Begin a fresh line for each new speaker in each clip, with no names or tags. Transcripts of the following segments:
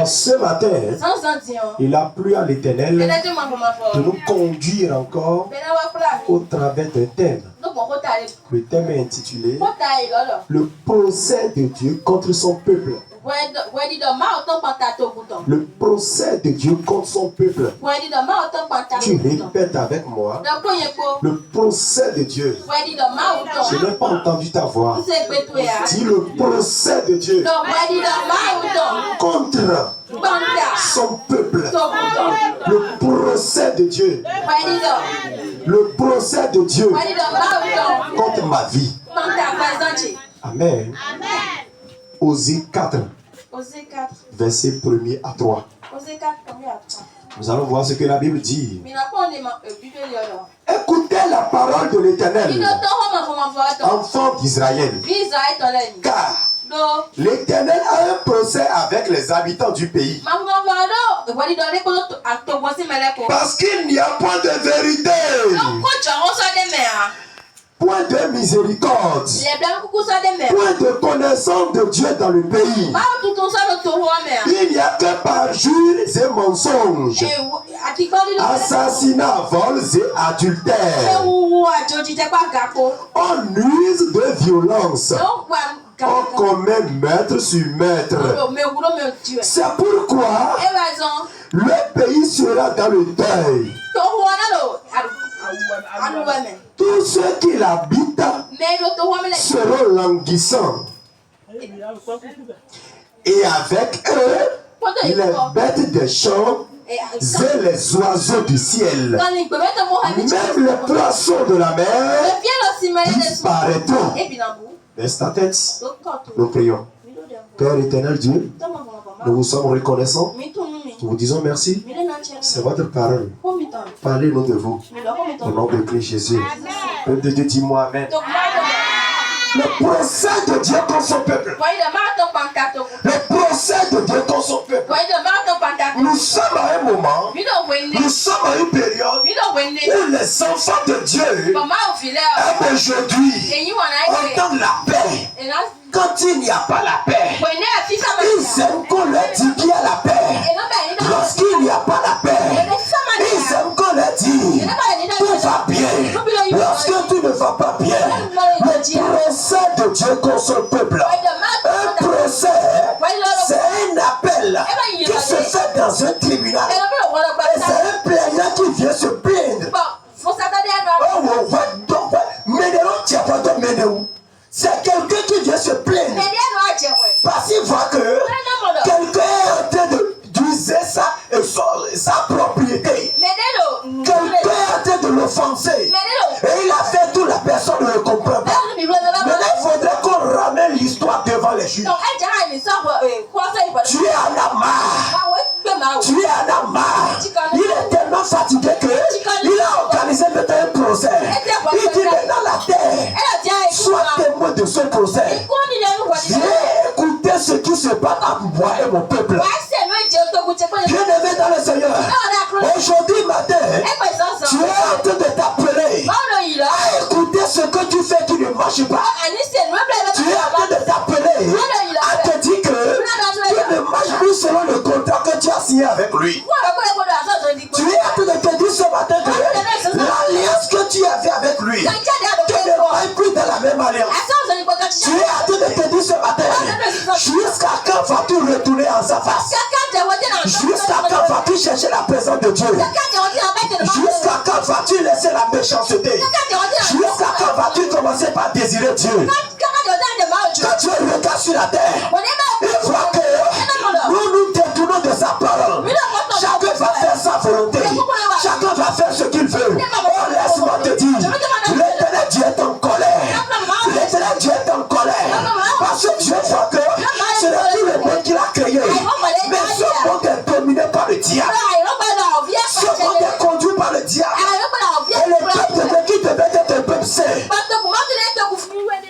Alors ce matin, il a plu à l'Éternel de nous conduire encore au travers d'un thème. Le thème est intitulé Le procès de Dieu contre son peuple. Le procès de Dieu contre son peuple. Tu répètes avec moi. Le procès de Dieu. Je n'ai pas entendu ta voix. Dis le procès de Dieu contre son peuple. Le procès de Dieu. Le procès de Dieu contre ma vie. Amen. Osée 4, verset 1er à 3. Nous allons voir ce que la Bible dit. Écoutez la parole de l'Éternel, enfants d'Israël, car l'Éternel a un procès avec les habitants du pays. Parce qu'il n'y a point de vérité, point de miséricorde, point de connaissance de Dieu dans le pays. Il n'y a que parjures et mensonges, assassinats, vols et adultères. On use de violence. On commet maître sur maître. C'est pourquoi le pays sera dans le deuil. Tous ceux qui l'habitent seront languissants. Et avec eux, les bêtes des champs et les oiseaux du ciel. Même les poissons de la mer disparaîtront. Baisse ta tête. Nous prions. Père éternel Dieu, nous vous sommes reconnaissants. Nous vous disons merci. C'est votre parole. Parlez-nous de vous. Au nom de Christ Jésus. Père de Dieu, dis-moi Amen. Le procès de Dieu contre son peuple. Le procès de Dieu contre son peuple. Nous sommes à un moment, nous sommes à une période où les enfants de Dieu aiment aujourd'hui entendre la paix. Quand il n'y a pas la paix, ils aiment qu'on leur dise qu'il y a la paix. Lorsqu'il n'y a pas la paix, ils aiment qu'on leur dise tout va bien. Lorsque tu ne vas pas bien, le procès de Dieu contre son peuple, un procès, c'est un appel qui se fait dans un tribunal. Et c'est un plaignant qui vient se plaindre. C'est quelqu'un qui vient se plaindre parce qu'il voit que quelqu'un est en train d'user sa propriété. Quelqu'un est en train de l'offenser. Et il a fait tout, la personne ne le comprend pas. Maintenant, il faudrait qu'on ramène l'histoire devant les juges. Tu es en marre. Tu es en marre. Il est tellement fatigué qu'il a organisé peut-être un procès. Il dit maintenant la terre, sois témoin de ce procès. J'ai écouté ce qui se passe à moi et mon peuple. Bien-aimé dans le Seigneur, aujourd'hui matin, tu es en train de t'appeler à écouter ce que tu fais qui ne marche pas. Tu es en train de t'appeler à te dire que tu ne marches plus selon le contrat que tu as signé avec lui. Tu es en train de te dire ce matin que l'alliance que tu avais avec lui, tu ne marches plus dans la même alliance. Tu es en train de te dire ce matin, jusqu'à quand vas-tu retourner en sa face? Jusqu'à quand vas-tu chercher la présence de Dieu? Jusqu'à quand vas-tu laisser la méchanceté? Jusqu'à quand vas-tu commencer par désirer Dieu? Quand tu regardes sur la terre, il voit que nous nous détournons de sa parole. Chacun va faire sa volonté. Chacun va faire ce qu'il veut. Oh, laisse-moi te dire, l'Éternel Dieu est en colère. L'Éternel Dieu est en colère. Parce que Dieu voit que ce n'est plus le monde qu'il a créé. Mais ce monde est dominé par le diable. Ce monde est conduit par le diable. Et le peuple qui devait être un peuple saint,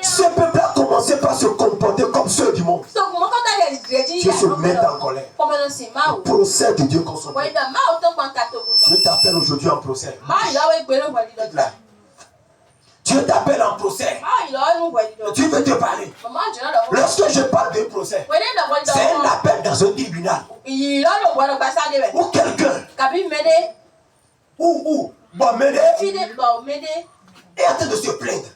ce peuple a commencé par se comporter comme ceux du monde. Dieu se met en colère. Le procès de Dieu contre son peuple. Dieu t'appelle aujourd'hui en procès. Dieu t'appelle en procès. Dieu veut te parler. Le Lorsque je parle de procès, c'est un appel dans un tribunal. Ou quelqu'un. Ou est en train de se plaindre.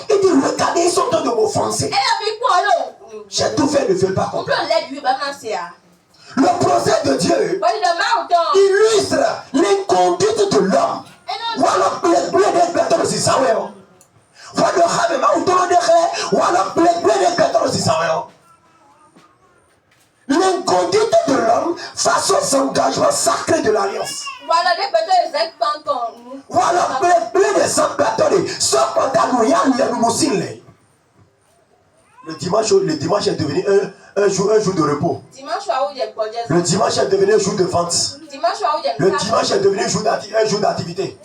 Il dit, regardez, ils sont en train de m'offenser. J'ai tout fait, ne fais pas comprendre. Le procès de Dieu illustre l'inconduite de l'homme. L'inconduite de l'homme face aux engagements sacrés de l'alliance. Le dimanche est devenu un jour de repos. Le dimanche est devenu un jour de vente. Le dimanche est devenu un jour d'activité.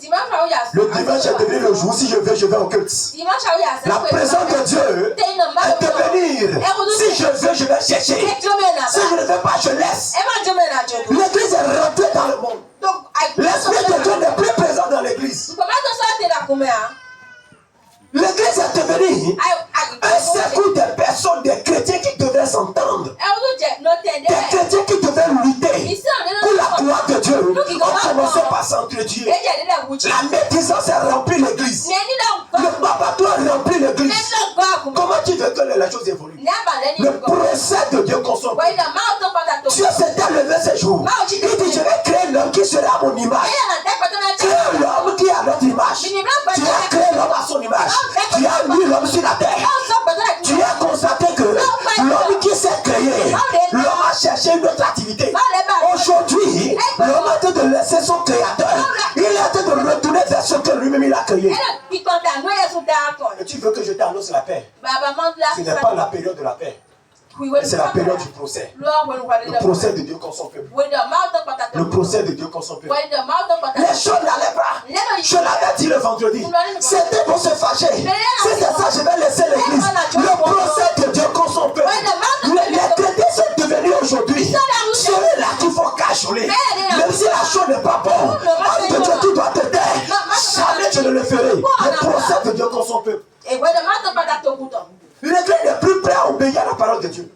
Le dimanche est devenu le jour, si je vais au culte. La présence de Dieu est de venir. Si je veux, je vais chercher. Si je ne veux pas, je laisse. L'église est rentrée dans le monde. L'Esprit de Dieu n'est plus présent dans l'église. L'église est devenue un cercle de personnes, des chrétiens qui devaient s'entendre. Des chrétiens qui devaient lutter pour la gloire de Dieu. On commençait par s'entretuer. La médisance a rempli l'église. Le babatoire a rempli l'église. Comment tu veux que les choses évoluent? Le procès de Dieu consomme. Dieu s'était levé ce jour. Il dit, je vais créer l'homme qui sera à mon image. Créer l'homme qui est à notre image. Tu as créé l'homme à son image. Tu as mis l'homme sur la terre. Tu as constaté que l'homme qui s'est créé, l'homme a cherché une autre activité. Aujourd'hui, l'homme a été de laisser son créateur. Il a été de retourner vers ce que lui-même il a créé. Et tu veux que je t'annonce la paix? Ce n'est pas la période de la paix. C'est la période du procès. Le procès de Dieu contre son peuple. Le procès de Dieu contre son peuple. Les choses n'allaient pas. Je l'avais dit le vendredi. C'était pour se fâcher. Si c'est ça, je vais laisser l'église. Le procès de Dieu contre son peuple. Les traités sont devenus aujourd'hui ceux-là qu'il faut cajoler. Même si la chose n'est pas bonne, homme de Dieu, tu dois te taire. Jamais je ne le ferai. Le procès de Dieu contre son peuple. L'église n'est plus prêt à obéir à la parole de Dieu.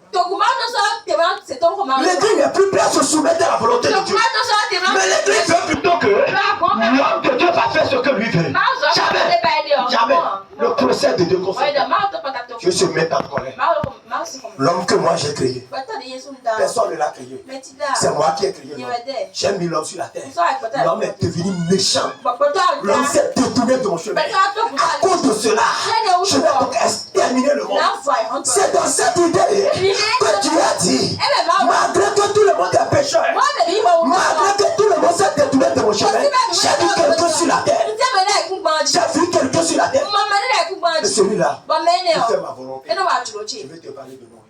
L'église n'est plus prêt à se soumettre à la volonté de Dieu. Mais l'église veut plutôt que l'homme de Dieu va faire ce que lui veut. Jamais. Jamais. Le procès de Dieu consacre. Dieu se met en colère. L'homme que moi j'ai créé, personne ne l'a créé. C'est moi qui ai créé l'homme. J'ai mis l'homme sur la terre. L'homme est devenu méchant. L'homme s'est détourné de mon chemin. À cause de cela, je vais donc exterminer le monde. C'est dans cette idée que tu as dit, malgré que tout le monde est pécheur, malgré que tout le monde s'est détourné de mon chemin, j'ai vu quelqu'un sur la terre. J'ai vu quelqu'un sur la terre. Et celui-là, il fait ma volonté. Je vais te parler de moi.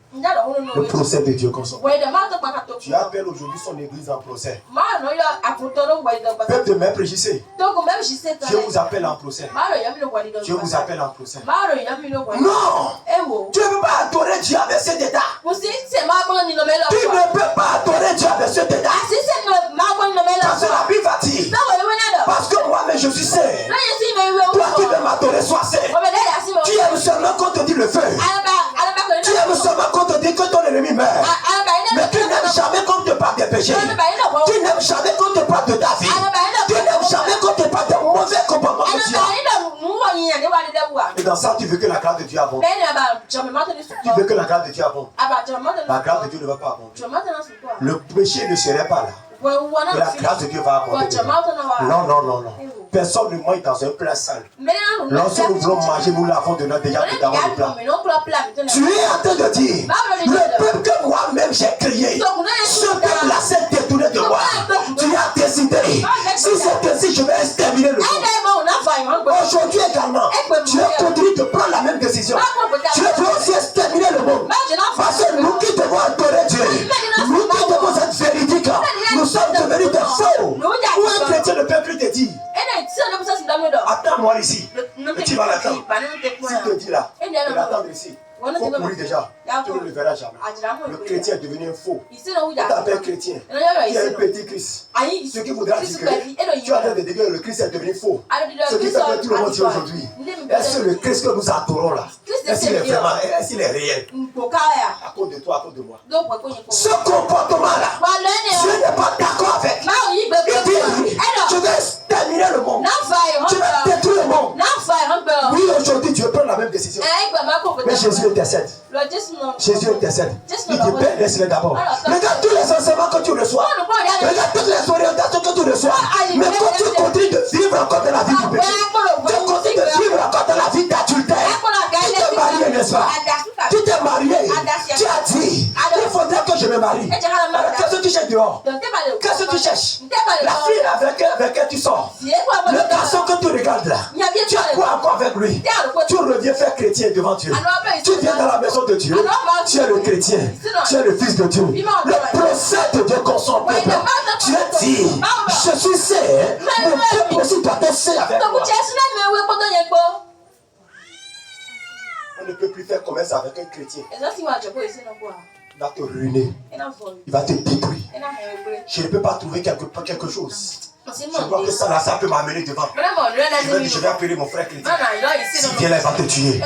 Le procès de Dieu consomme. Tu appelles aujourd'hui son église en procès. Peuple de mes préjugés. Dieu vous appelle en procès. Dieu vous appelle en procès. Non! Tu ne peux pas adorer Dieu avec cet état. Tu ne peux pas adorer Dieu avec cet état. Parce que la Bible va dire, parce que moi-même je suis saint. Toi qui veux m'adorer, sois saint. Tu aimes seulement quand on te dit le feu. Tu aimes seulement quand on te dit que ton ennemi meurt. Mais tu n'aimes jamais quand on te parle des péchés. Tu n'aimes jamais quand on te parle de ta vie. Tu n'aimes jamais quand on te parle de mauvais comportements de Dieu. Et dans ça, tu veux que la grâce de Dieu abonde. Tu veux que la grâce de Dieu abonde. La grâce de Dieu ne va pas abonder. Le péché ne serait pas là. Et la grâce de Dieu va abonder. Non, non, non, non. Personne ne mange dans un plat sale. Lorsque nous voulons manger, nous l'avons déjà dans le plat. Tu es en train de dire, le peuple que moi-même j'ai créé, ce peuple-là s'est détourné de moi. Tu as décidé, si c'est ainsi, je vais exterminer le monde. Aujourd'hui également, tu es conduit de prendre la même décision. Tu veux aussi exterminer le monde. Parce que nous qui devons adorer Dieu, nous qui devons être véridiques, nous sommes devenus des faux. Où un chrétien ne peut plus te dire, attends-moi ici. Et tu vas l'attendre. S'il te dit là, de l'attendre ici. Il faut courir déjà. Tu ne le verras jamais. Le chrétien est devenu un faux. On t'appelle chrétien. Tu es un petit Christ. Ce qui voudra dire que tu as l'air de dire que le Christ est devenu faux. Ce qui fait que tout le monde dit aujourd'hui, est-ce que le Christ que nous adorons là, Est-ce qu'il est réel? À cause de toi, à cause de moi. Ce comportement-là, Dieu n'est pas d'accord avec. Il dit, je vais terminer le monde. Je vais détruire le monde. Oui, aujourd'hui, Dieu prend la même décision. Mais Jésus intercède. Jésus intercède. Il dit, ben, laisse-le d'abord. Regarde tous les enseignements que tu reçois. Regarde toutes les orientations que tu reçois. Mais quand tu continues de vivre encore dans la vie du péché, tu continues de vivre encore dans la vie d'adultère. Tu t'es marié, n'est-ce pas? Tu t'es marié. Tu as dit, il faudrait que je me marie. Alors, qu'est-ce que tu cherches dehors? Qu'est-ce que tu cherches? La fille avec qui tu sors. Le garçon que tu regardes là. Tu as quoi encore avec lui? Tu reviens faire chrétien devant Dieu. Tu viens dans la maison de Dieu. Tu es le chrétien. Tu es le fils de Dieu. Le procès de Dieu contre son peuple. Dieu dit, je suis saint. Mon peuple aussi doit être saint avec moi. On ne peut plus faire commerce avec un chrétien. Il va te ruiner. Il va te détruire. Je ne peux pas trouver quelque chose. Je vois que ça peut m'amener devant. Je vais appeler mon frère chrétien. S'il vient là, il va te tuer.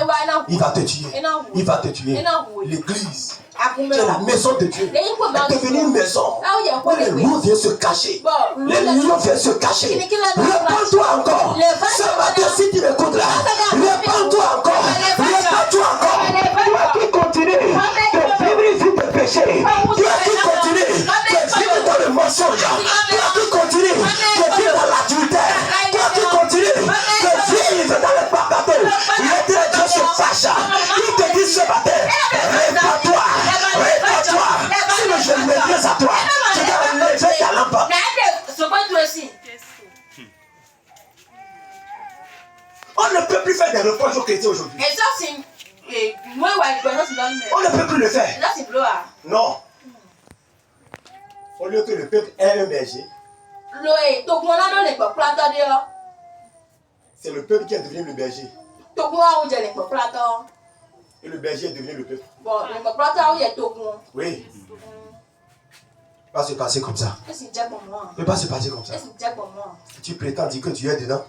Il va te tuer. Il va te tuer. L'église, qui est la maison de Dieu, est devenue une maison où les loups viennent se cacher. Les lions viennent se cacher. Répands-toi encore. Ce matin, si tu m'écoutes là, répands-toi encore. Répands-toi encore. Toi qui continues de vivre une vie de péché. Toi qui continues de vivre dans le mensonge. Toi qui continues de vivre dans l'adultère. Toi qui continues de vivre dans le bagatelle. L'éternel Dieu se fâche. Il te dit ce matin, répands-toi. Répands-toi. Si je me laisse à toi, tu dois lever ta lampe. On ne peut plus faire des reproches aux chrétiens aujourd'hui. On ne peut plus le faire. Non. Au lieu que le peuple ait un berger, c'est le peuple qui est devenu le berger. Et le berger est devenu le peuple. Oui. Pas se passer comme ça. Ne pas se passer comme ça. Tu prétends dire que tu es dedans.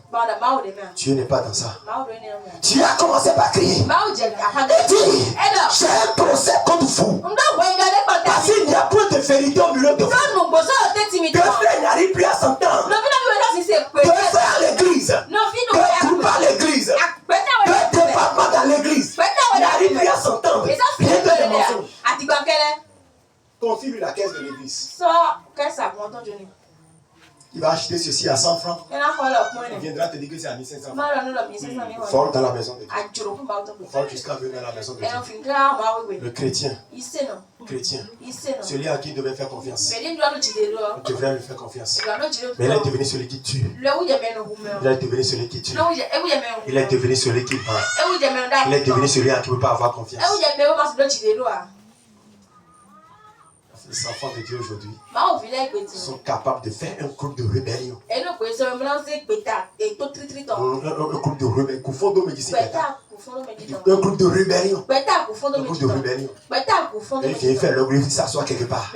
Tu n'es pas dans ça. Tu as commencé par crier. Et dis, j'ai un procès contre vous. Parce qu'il n'y a plus de vérité au milieu de vous. Que frère n'arrive plus à s'entendre. Que frère à l'église. Que groupe à l'église. Que département dans l'église. N'arrive plus à s'entendre. Rien que des mensonges. Confie-lui la caisse de l'église. Il va acheter ceci à 100 francs. Il viendra te dire que c'est à 1500 francs. Fort dans la maison de Dieu. Fort jusqu'à venir dans la maison de Dieu. Le chrétien. Celui à qui il devait faire confiance. Il devrait lui faire confiance. Mais il est devenu celui qui tue. Il est devenu celui qui tue. Il est devenu celui qui ment. Il est devenu celui à qui ne peut pas avoir confiance. Les enfants de Dieu aujourd'hui sont capables de faire un groupe de rébellion. Un groupe de rébellion. Un groupe de rébellion. Un groupe de rébellion. Et il vient faire le bruit, il s'assoit quelque part.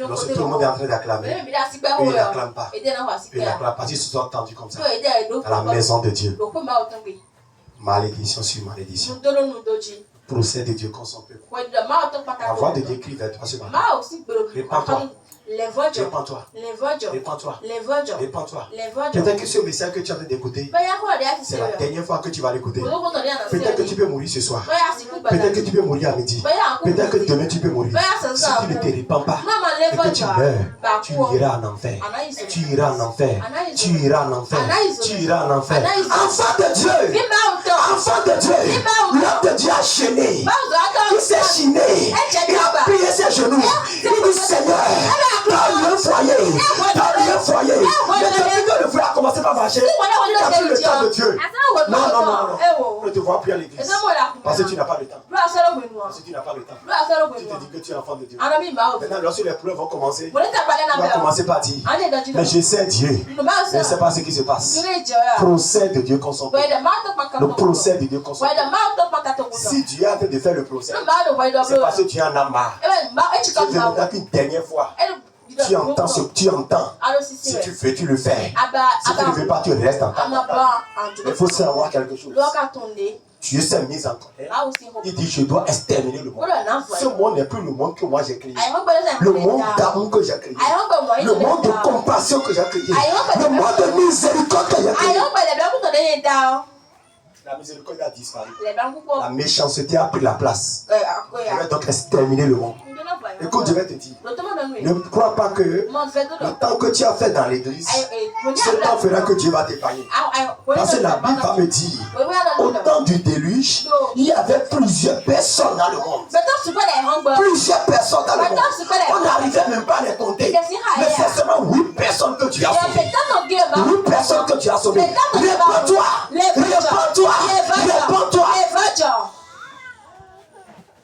Lorsque tout le monde est en train d'acclamer, il n'acclame pas. Il n'acclame pas. Ils se sont entendus comme ça. À la maison de Dieu. Malédiction sur malédiction. Procès de Dieu contre son peuple. La voix de Dieu crie vers toi ce matin. Répands-toi. Répands-toi. Répands-toi. Répands-toi. Peut-être que ce message que tu as d'écouter, c'est la dernière fois que tu vas l'écouter. Peut-être que tu peux mourir ce soir. Peut-être que tu peux mourir à midi. Peut-être que demain tu peux mourir. Si tu ne te répands pas et que tu meurs, tu iras en enfer. Tu iras en enfer. Tu iras en enfer. Tu iras en enfer. Enfant de Dieu. Enfant de Dieu. L'homme de Dieu a chaîné. Il s'est chiné. Il a plié ses genoux. Il dit Seigneur, donne-lui un foyer. Donne-lui un foyer. Mais depuis que le foyer a commencé à marcher, il n'a plus le temps de Dieu. Non. Je ne te vois plus à l'église. Parce que tu n'as pas le temps. Parce que tu n'as pas le temps. Tu te dis que tu es enfant de Dieu. Maintenant, lorsque les problèmes vont commencer, tu vas commencer par dire mais je sais Dieu. Je ne sais pas ce qui se passe. Procès de Dieu contre son peuple. Le procès de Dieu contre son peuple. Si Dieu a fait de faire le procès, c'est parce que tu en as marre. Tu veux une dernière fois. Tu entends ce que tu entends. Si tu veux, tu le fais. Si tu ne veux pas, tu restes en temps. Il faut savoir quelque chose. Dieu s'est mis en colère. Il dit, je dois exterminer le monde. Ce monde n'est plus le monde que moi j'ai créé. Le monde d'amour que j'ai créé. Le monde de compassion que j'ai créé. Le monde de miséricorde que j'ai créé. La miséricorde a disparu. La méchanceté a pris la place. Je vais donc exterminer le monde. Écoute, je vais te dire. Ne crois pas que le temps que tu as fait dans l'église, ce temps fera que Dieu va t'épargner. Parce que la Bible va me dire, au temps du déluge, il y avait plusieurs personnes dans le monde. Plusieurs personnes dans le monde. On n'arrivait même pas à les compter. Mais c'est seulement 8 personnes que tu as sauvées. 8 personnes que tu as sauvées. Réponds-toi. Réponds-toi. Réponds-toi.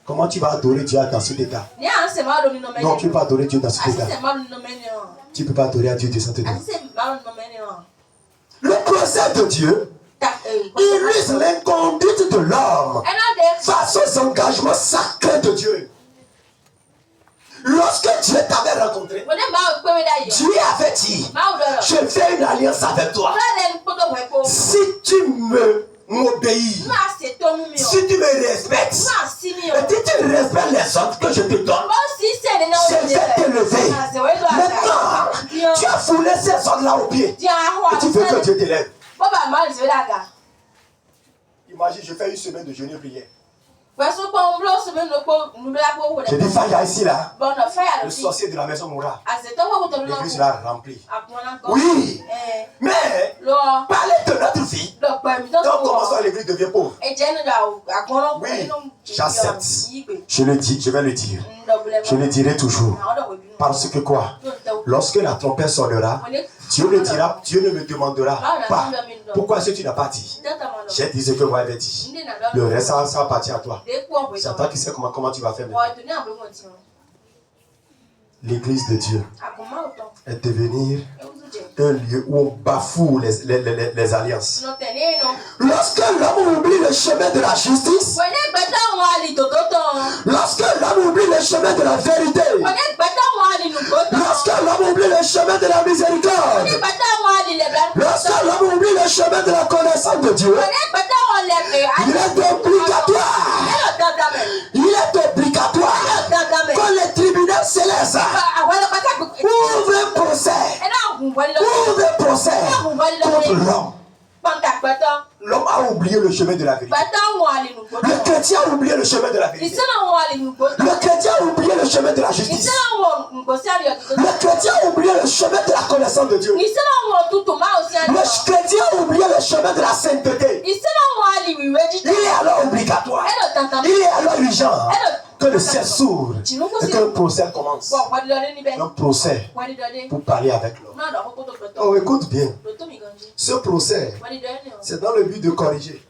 Comment tu vas adorer Dieu dans cet état? Non, tu ne peux pas adorer Dieu dans cet état. Tu ne peux pas adorer à Dieu dans cet état. Le procès de Dieu illustre l'inconduite de l'homme face aux engagements sacrés de Dieu. Lorsque Dieu t'avait rencontré, Dieu avait dit, je fais une alliance avec toi. Si tu m'obéis, si tu me respectes, et si tu respectes les autres que je te donne, je vais t'élever. Maintenant, tu as foulé ces autres-là au pied. Et tu veux que Dieu t'élève. Imagine, je fais une semaine de jeûne et prière. J'ai dit Faya ici là. Le sorcier de la maison mourra. L'église l'a remplie. Oui. Mais parler de notre vie. Donc comment ça l'église devient pauvre? Oui. J'accepte. Je le dis, je vais le dire. Je le dirai toujours. Parce que quoi? Lorsque la trompette sonnera, Dieu ne me demandera pas. Pourquoi est-ce que tu n'as pas dit? J'ai dit ce que moi j'avais dit. Le reste, ça appartient à toi. C'est toi qui sais comment tu vas faire maintenant. L'église de Dieu est devenir un lieu où on bafoue les alliances. Lorsque l'homme oublie le chemin de la justice, lorsque l'homme oublie le chemin de la vérité, lorsque l'homme oublie le chemin de la miséricorde, lorsque l'homme oublie le chemin de la connaissance de Dieu, il est obligatoire. Il est obligatoire que les tribunaux célestes ouvrent un procès. Ouvre un procès contre l'homme. L'homme a oublié le chemin de la vérité. Le chrétien a oublié le chemin de la vérité. Le chrétien a oublié le chemin de la justice. Le chrétien a oublié le chemin de la connaissance de Dieu. Le chrétien a oublié le chemin de la sainteté. Il est alors obligatoire. Il est alors urgent que le ciel s'ouvre et que le procès commence. Un procès pour parler avec l'homme. Oh, écoute bien. Ce procès, c'est dans le but de corriger.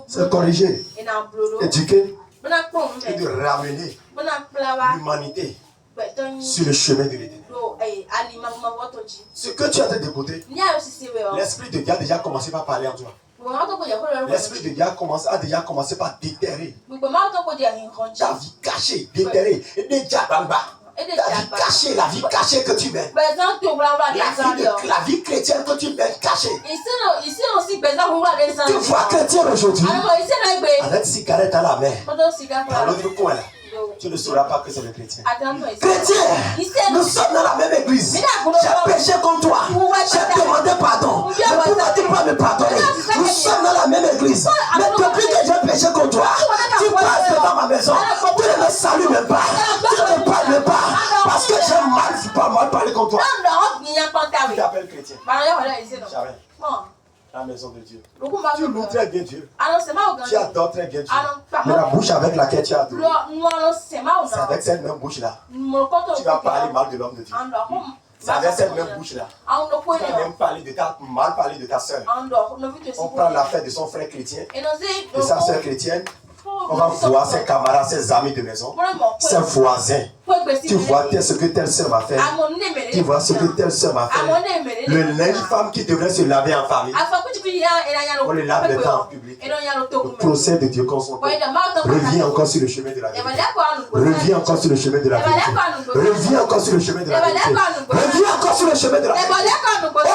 C'est corriger, éduquer et de ramener l'humanité sur le chemin de l'éternel. Ce que tu as fait de côté, l'Esprit de Dieu a déjà commencé par parler en toi. L'Esprit de Dieu a déjà commencé par déterrer ta vie cachée, déterrer, ta vie cachée, la vie cachée que tu mènes. La vie chrétienne que tu mènes cachée. Tu vois chrétien aujourd'hui, avec cigarette à la main, dans l'autre coin là. Tu ne sauras pas que c'est le chrétien. Chrétien, nous sommes dans la même église. J'ai péché contre toi. J'ai demandé pardon. Mais pourquoi tu ne peux pas me pardonner? Nous sommes dans la même église. Mais depuis que j'ai péché contre toi, tu passes devant ma maison. Tu ne me salues même pas. Tu ne me parles même pas. Parce que j'ai mal parlé contre toi. Tu t'appelles chrétien. Jamais. La maison de Dieu. Tu loues très bien Dieu. Tu adores très bien Dieu. Mais la bouche avec laquelle tu adores, c'est avec cette même bouche-là. Tu vas parler mal de l'homme de Dieu. C'est avec cette même bouche-là. Tu vas même mal parler de ta soeur. On prend l'affaire de son frère chrétien, de sa soeur chrétienne. On va voir ses camarades, ses amis de maison, ses voisins. Tu vois ce que telle soeur va faire. Tu vois ce que telle soeur va faire. Le linge femme qui devrait se laver en famille, on le lave maintenant en public. Le procès de Dieu concentre. Reviens encore sur le chemin de la vérité. Reviens encore sur le chemin de la vérité. Reviens encore sur le chemin de la vérité. Reviens encore sur le chemin de la vérité.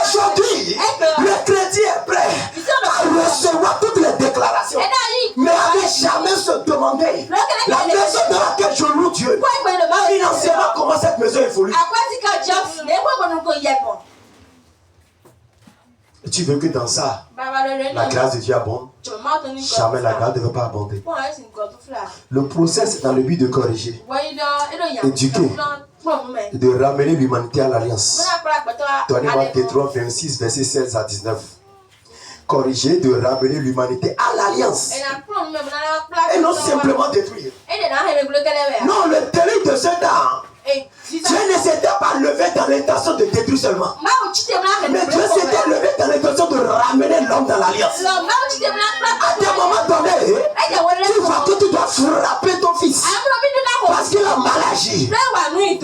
Aujourd'hui, le chrétien est prêt à recevoir toutes les déclarations, mais avec jamais se demander la maison dans laquelle je loue Dieu. Financièrement, comment cette maison évolue. Et tu veux que dans ça, la grâce de Dieu abonde. Jamais la grâce ne veut pas abonder. Le process est dans le but de corriger, éduquer, de ramener l'humanité à l'alliance. Donnez-moi Deutéronome 26, versets 16 à 19. Corriger, de ramener l'humanité à l'alliance. Et non simplement détruire. Non, le délit de ce temps, Dieu ne s'était pas levé dans l'intention de détruire seulement. Mais Dieu s'était levé dans l'intention de ramener l'homme dans l'alliance. À des moments donnés, tu vois que tu dois frapper ton fils parce qu'il a mal agi.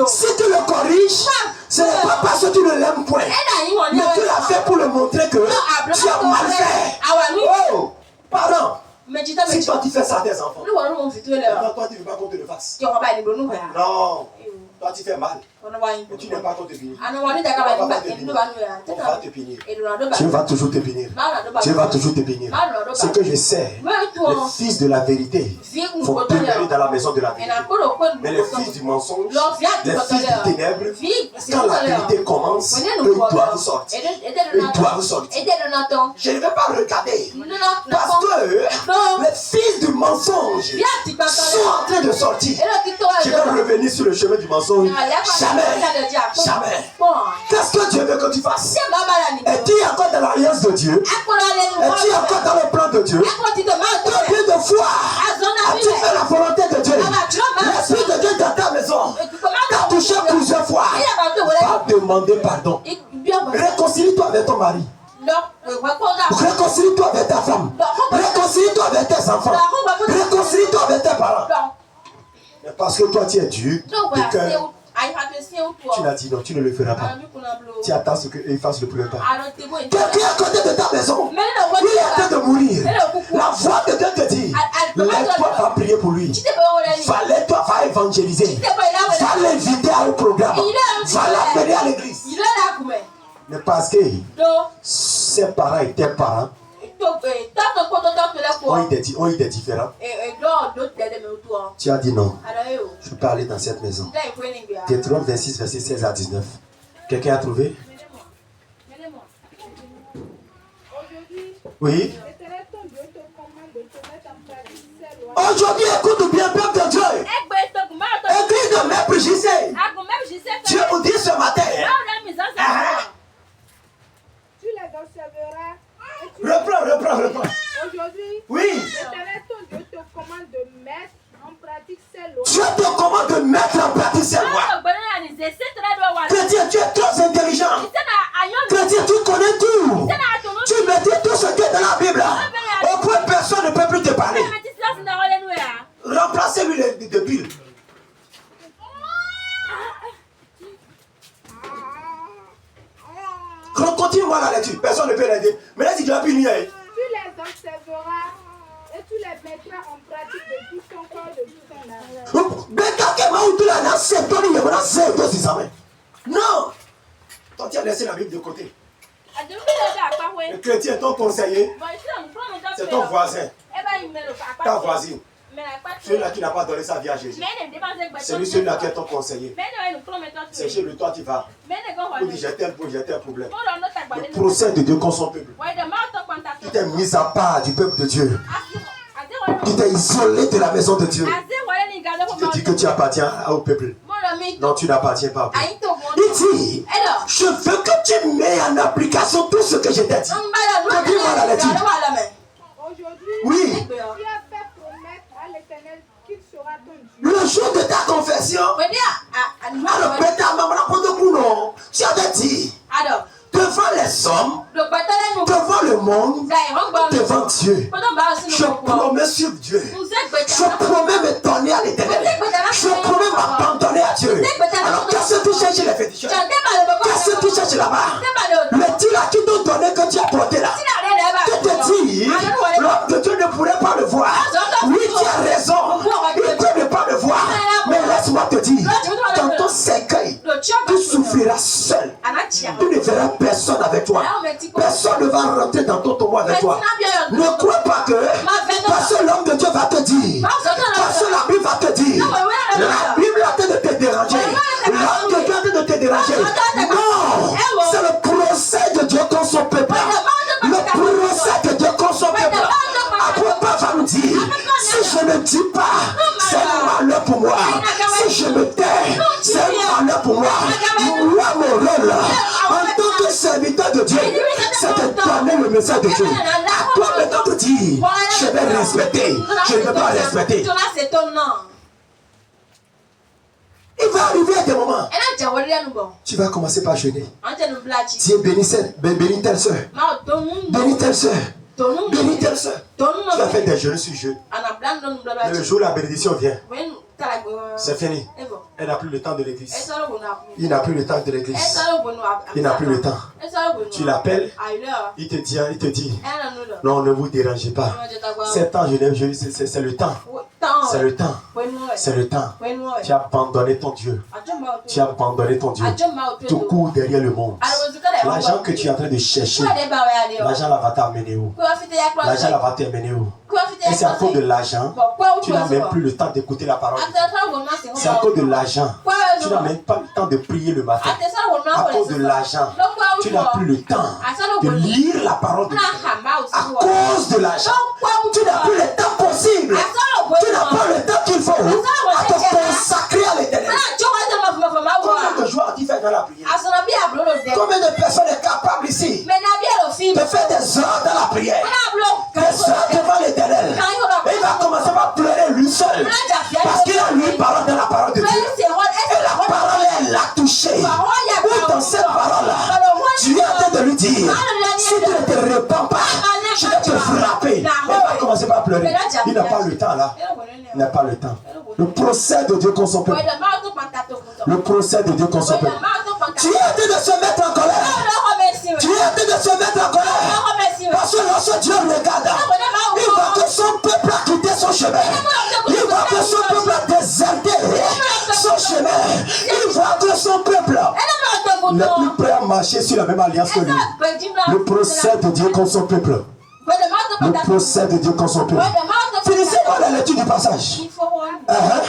Si tu le corriges, ce n'est pas parce que tu ne l'aimes point, mais tu l'as fait pour le montrer que tu as mal fait. Oh, pardon. Si toi tu fais ça à tes enfants, toi tu ne veux pas qu'on te le fasse. Non. Toi tu fais mal. Et tu n'aimes pas qu'on te punisse. On va te punir. Dieu va toujours te punir. Dieu va toujours te punir. Ce que je sais, les fils de la vérité vont demeurer dans la maison de la vérité. Mais les fils du mensonge, les fils du ténèbres, quand la vérité commence, eux doivent sortir. Ils doivent sortir. Je ne vais pas regarder. Parce que les fils du mensonge sont en train de sortir. Je vais revenir sur le chemin du mensonge. Jamais. Qu'est-ce que Dieu veut que tu fasses? Es-tu encore dans l'alliance de Dieu? Es-tu encore dans le plan de Dieu? Combien de fois as-tu fait la volonté de Dieu? L'Esprit de Dieu dans ta maison t'a touché plusieurs fois. Va demander pardon. Réconcilie-toi avec ton mari. Réconcilie-toi avec ta femme. Réconcilie-toi avec tes enfants. Réconcilie-toi avec tes parents. Mais parce que toi tu es Dieu de cœur. Tu l'as dit non, tu ne le feras pas. Tu attends ce qu'il fasse le premier pas. Quelqu'un à côté de ta maison, il est en train de mourir. La voix de Dieu te dit, lève-toi, va prier pour lui. Fallait-toi, va évangéliser. Va l'inviter à un programme. Va l'amener à l'église. Mais parce que ses parents étaient parents, on était différents. Tu as dit non. Je peux pas aller dans cette maison. Deutéronome 26, verset 16 à 19. Quelqu'un a trouvé? Oui. Aujourd'hui, écoute bien, peuple de Dieu. Église de Maître JC. Dieu vous dit ce matin.
Tu les observeras.
Reprends.
Aujourd'hui,
oui.
l'Éternel ton Dieu te commande de mettre en pratique ces lois.
Dieu te commande de mettre en pratique ces lois. Chrétien, tu es trop intelligent. Chrétien, tu connais tout. Tu maîtrises tout ce qui est dans la Bible. Au point personne ne peut plus te parler. Remplacez-lui de Bible. Continue-moi la lecture. Personne ne peut l'aider. Mais là, si tu as pu lire.
Tu les observeras et tu les mettras en pratique de tout ton corps, de tout ton âme.
Non. Toi, tu as laissé la Bible de côté. Le chrétien est ton conseiller. C'est ton voisin. Ta voisine. Celui-là qui n'a pas donné sa vie à Jésus. C'est celui-là qui est ton conseiller. C'est chez lui, toi tu vas. Pour dire j'ai tel problème. Le procès de Dieu contre son peuple. Tu t'es mis à part du peuple de Dieu. Tu t'es isolé de la maison de Dieu. Tu te dis que tu appartiens au peuple. Non, tu n'appartiens pas au peuple. Il dit, je veux que tu mets en application tout ce que je t'ai dit. Dis-moi la lecture.
Aujourd'hui,
oui.
Tu as fait promettre à l'Éternel qu'il sera ton Dieu.
Le jour de ta confession, tu avais dit devant les hommes, devant le monde, devant Dieu. Je promets sur Dieu. Je promets me donner à l'Éternel. Je promets m'abandonner à Dieu. Alors qu'est-ce que tu cherches les féticheurs? Qu'est-ce que tu cherches là-bas? Le tir qui t'ont donné que tu as porté là. Que te dit, l'homme de Dieu ne pourrait pas le voir. Oui, tu as raison. Il peut ne pas le voir. Mais laisse-moi te dire, dans ton cercueil, tu souffriras seul. Tu ne verras personne avec toi. Personne ne va rentrer dans ton tombeau avec toi. Ne crois pas que parce que l'homme de Dieu va te dire, parce que la Bible va te dire, la Bible a train de te déranger. L'homme de Dieu a train de te déranger. Non, c'est le procès de Dieu contre son peuple. Le procès de Dieu contre son peuple. Après, pas va me dire, si je ne dis pas, c'est un malheur pour moi. Si je me tais, c'est un malheur pour moi. Moi, mon rôle, en tant que serviteur de Dieu, c'est de donner le message de Dieu. À toi maintenant de dire, je vais respecter, je ne vais pas respecter. Il va arriver à des moments. Tu vas commencer par jeûner. Dieu bénis telle soeur. Bénis telle soeur. Bénis telle soeur. Tu vas faire des jeûnes sur jeûne. Mais le jour où la bénédiction vient, c'est fini. Elle n'a plus le temps de l'église. Il n'a plus le temps de l'église. Il n'a plus le temps. Tu l'appelles, il te dit, non, ne vous dérangez pas. C'est temps, c'est le temps. C'est le temps. C'est le temps. Tu as abandonné ton Dieu. Tu as abandonné ton Dieu. Tu cours derrière le monde. L'argent que tu es en train de chercher, l'argent là va t'amener où? L'argent là va t'amener où? Et c'est à cause de l'argent, tu n'as même plus le temps d'écouter la parole. C'est à cause de l'argent, tu n'as même pas le temps de prier le matin. À cause de l'argent, tu n'as plus le temps de lire la parole de Dieu. À cause de l'argent, tu n'as plus le temps possible. Tu n'as pas le temps qu'il faut à te consacrer à l'Éternel. Combien de jours as-tu fait dans la prière? Combien de personnes est capable ici de faire des heures dans la prière? Des heures devant l'Éternel. Et il va commencer par pleurer lui seul. Parce qu'il a lu parole dans la parole de Dieu. Et la parole, elle l'a touché. Ou dans cette parole-là, tu es en train de lui dire, si tu ne te repens pas, je vais te frapper. Il va commencer par pleurer. Il n'a pas le temps là. Il n'a pas le temps. Le procès de Dieu contre son peuple. Le procès de Dieu contre son peuple. Tu es en train de se mettre en colère. Tu es en train de se mettre en colère. Parce que lorsque Dieu regarde, il voit que son peuple a quitté son chemin. Il voit que son peuple a déserté son chemin. Il voit que son peuple n'est plus prêt à marcher sur la même alliance que lui. Le procès de Dieu contre son peuple. Le procès de Dieu contre son peuple. Finissez-moi la lecture du passage.
Afin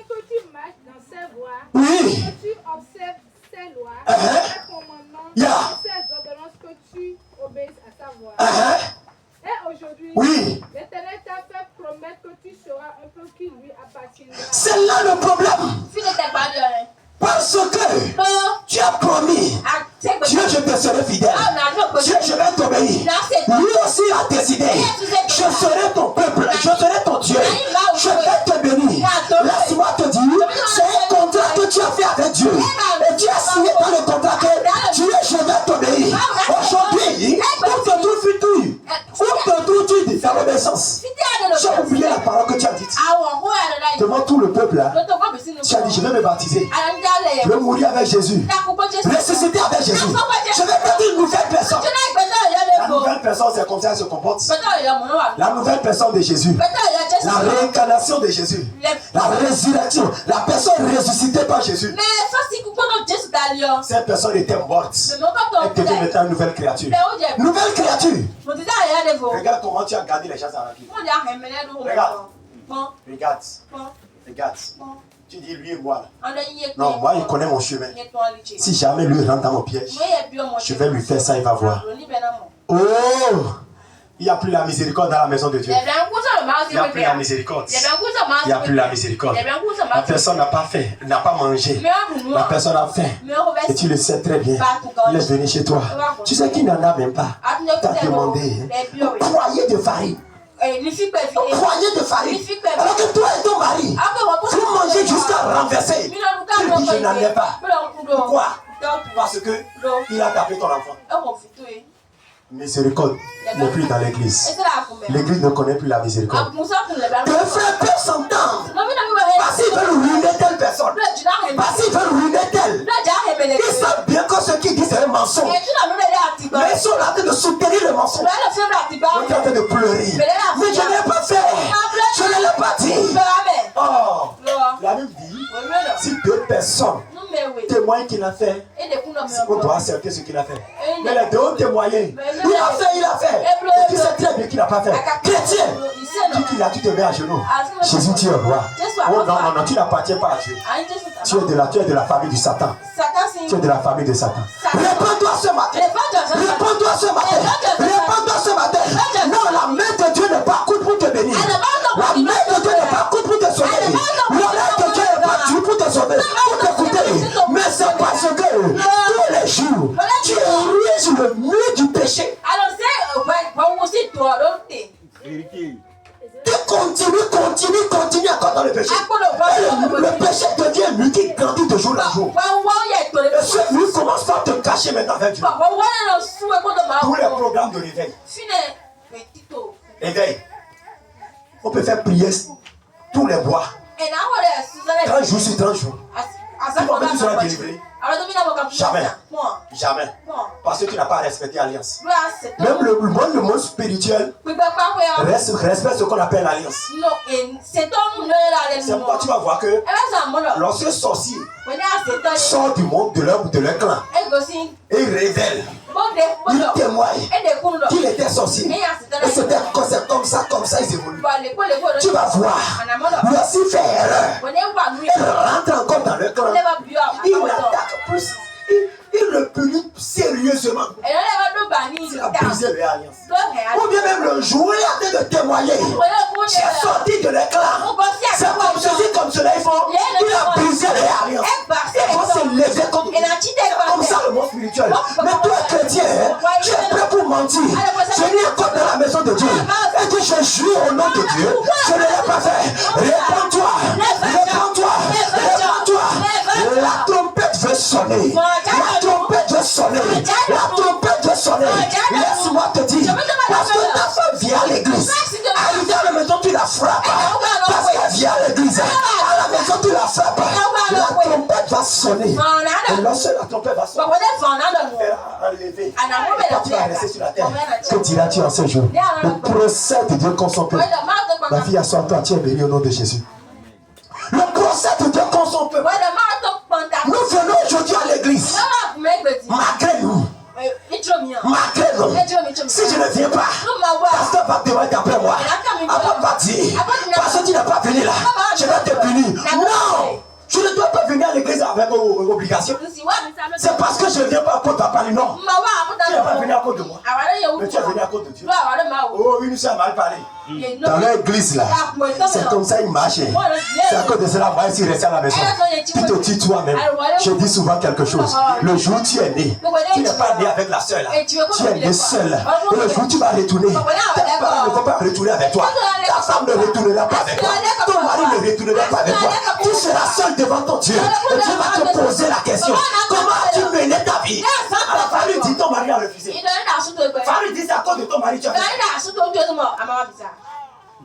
que tu marches dans ses voies,
oui.
que tu observes ses lois, ses commandements, ses ordonnances, que tu obéisses à sa voix. Et aujourd'hui, l'Éternel t'a fait promettre que tu seras un peu qui lui appartiendra.
C'est là le problème. Parce que tu as promis, Dieu, je te serai fidèle. Dieu, je vais t'obéir. Lui aussi a décidé, je serai ton peuple, je serai ton Dieu. Je vais te bénir. Laisse-moi te dire, c'est un contrat que tu as fait avec Dieu. Et tu as signé dans le contrat que Dieu, je vais t'obéir. Aujourd'hui, où te trouves-tu? Où te trouves-tu dans l'obéissance? J'ai oublié la parole que tu as dite. Devant tout le peuple là, tu as dit, je vais me baptiser. Je vais mourir avec Jésus. Ressusciter avec Jésus. Je vais être une nouvelle personne. La nouvelle personne, c'est comme ça qu'elle se comporte. La nouvelle personne de Jésus. La réincarnation de Jésus. La résurrection. La personne ressuscitée par Jésus. Cette personne était morte. Elle devient maintenant une nouvelle créature. Nouvelle créature. Regarde comment tu as gardé les choses dans la vie. Regarde. Regarde. Regarde. Tu dis lui et moi. Non, moi il connaît mon chemin. Si jamais lui rentre dans mon piège, je vais lui faire ça, il va voir. Oh! Il n'y a plus la miséricorde dans la maison de Dieu. Il n'y a plus la miséricorde. Il n'y a plus la miséricorde. La personne n'a pas fait, n'a pas mangé. La personne a faim. Et tu le sais très bien. Il est venu chez toi. Tu sais qu'il n'en a même pas. Tu as demandé un poignet de farine. Un poignet de farine. Alors que toi et ton mari, vous mangez jusqu'à renverser. Tu dis je n'en ai pas. Pourquoi? Parce que il a tapé ton enfant. Miséricorde n'est plus dans l'église. L'église ne connaît plus la miséricorde. Que frères peuvent s'entendre. Parce qu'ils veulent ruiner telle personne. Parce qu'ils veulent ruiner telle. Ils savent bien que ce qu'ils disent c'est un mensonge. Mais ils sont là en train de soutenir le mensonge. Ils sont en train de pleurer. Mais je ne l'ai pas fait. Je ne l'ai pas dit. Oh, la Bible dit, si deux personnes témoignent qu'il a fait, on doit accepter ce qu'il a fait. Mais les deux ont témoigné. Il a fait. Et tu sais très bien qu'il n'a pas fait. Chrétien, tu te mets à genoux. Jésus, tu es roi. Oh non, tu n'appartiens pas à Dieu. Tu es de la famille du Satan. Tu es de la famille de Satan. Réponds-toi ce matin. Réponds-toi ce matin. Réponds-toi ce matin. Non, la main de Dieu n'est pas courte pour te bénir. La main de Dieu n'est pas courte pour te sauver. L'oreille de Dieu n'est pas courte pour te sauver, pour t'écouter. Mais c'est parce que tous les jours, tu es rouillé sur le mur du péché. Tu continues encore dans le péché. Le péché devient un mur qui grandit de jour en jour. Et ce mur commence par te cacher maintenant avec Dieu. Tous les programmes de réveil. Éveil. On peut faire prier tous les bois. 30 jours sur 30 jours. Tu seras délivré. Jamais. Jamais. Parce que tu n'as pas respecté l'alliance. Même le monde spirituel respecte ce qu'on appelle l'alliance. C'est pourquoi tu vas voir que lorsque sorcier sort du monde de leur clan et révèle, il témoigne qu'il était sorcier. Et c'était comme ça, ils évoluent. Tu vas voir, lorsqu'il fait erreur, il rentre encore dans le clan. Il attaque plus. Il le punit sérieusement. Il a brisé l'alliance. Ou bien même le jour, il a été de témoigner. J'ai sorti de l'éclat. C'est comme ceci, comme cela, ils font. Il a brisé l'alliance. Il faut se lever comme ça le monde spirituel. Mais toi, chrétien, tu es prêt pour mentir. Je n'ai encore dans la maison de Dieu. Et que je jure au nom de Dieu, je ne l'ai pas fait. Réponds-toi. Réponds-toi. Réponds-toi. La trompette veut sonner. La trompette veut sonner. La trompette veut sonner. Laisse-moi te dire. Parce que ta femme vient à l'église. Arrive à la maison, tu la frappes. Parce qu'elle vient à l'église. À la maison, tu la frappes. La trompette va sonner. Et lorsque la trompette va sonner, elle va enlever. Quand tu vas rester sur la terre, que diras-tu en ce jour? Le procès de Dieu contre son peuple. Ma fille, assois-toi, tu es bénie au nom de Jésus. Le procès de Dieu contre son peuple. Nous venons aujourd'hui à l'église. Malgré nous. Malgré nous. Si je ne viens pas, pasteur va te après moi. Elle va partir. Parce que tu n'es pas venu là. Je vais te punir. Non! Je ne dois pas venir à l'église avec obligation. C'est parce que je ne viens pas à cause de ta parole. Non. Tu n'es pas venu à cause de moi. Mais tu es venu à cause de Dieu. Oh oui, nous sommes mal parlé. Dans l'église là, c'est comme ça il marchait. C'est à cause de cela, moi ici rester à la maison. Tu te dis toi-même. Je dis souvent quelque chose. Le jour où tu es né, tu n'es pas né avec la sœur là. Tu es né seul. Et le jour où tu vas retourner, tes parents ne vont pas retourner avec toi. Ta femme ne retournera pas avec toi. Ton mari ne retournera pas avec toi. Tu seras seul devant ton Dieu. Et Dieu va te poser la question. Comment as-tu mené ta vie? Alors Farid dit ton mari a refusé. Farid dit c'est à cause de ton mari tu as fait.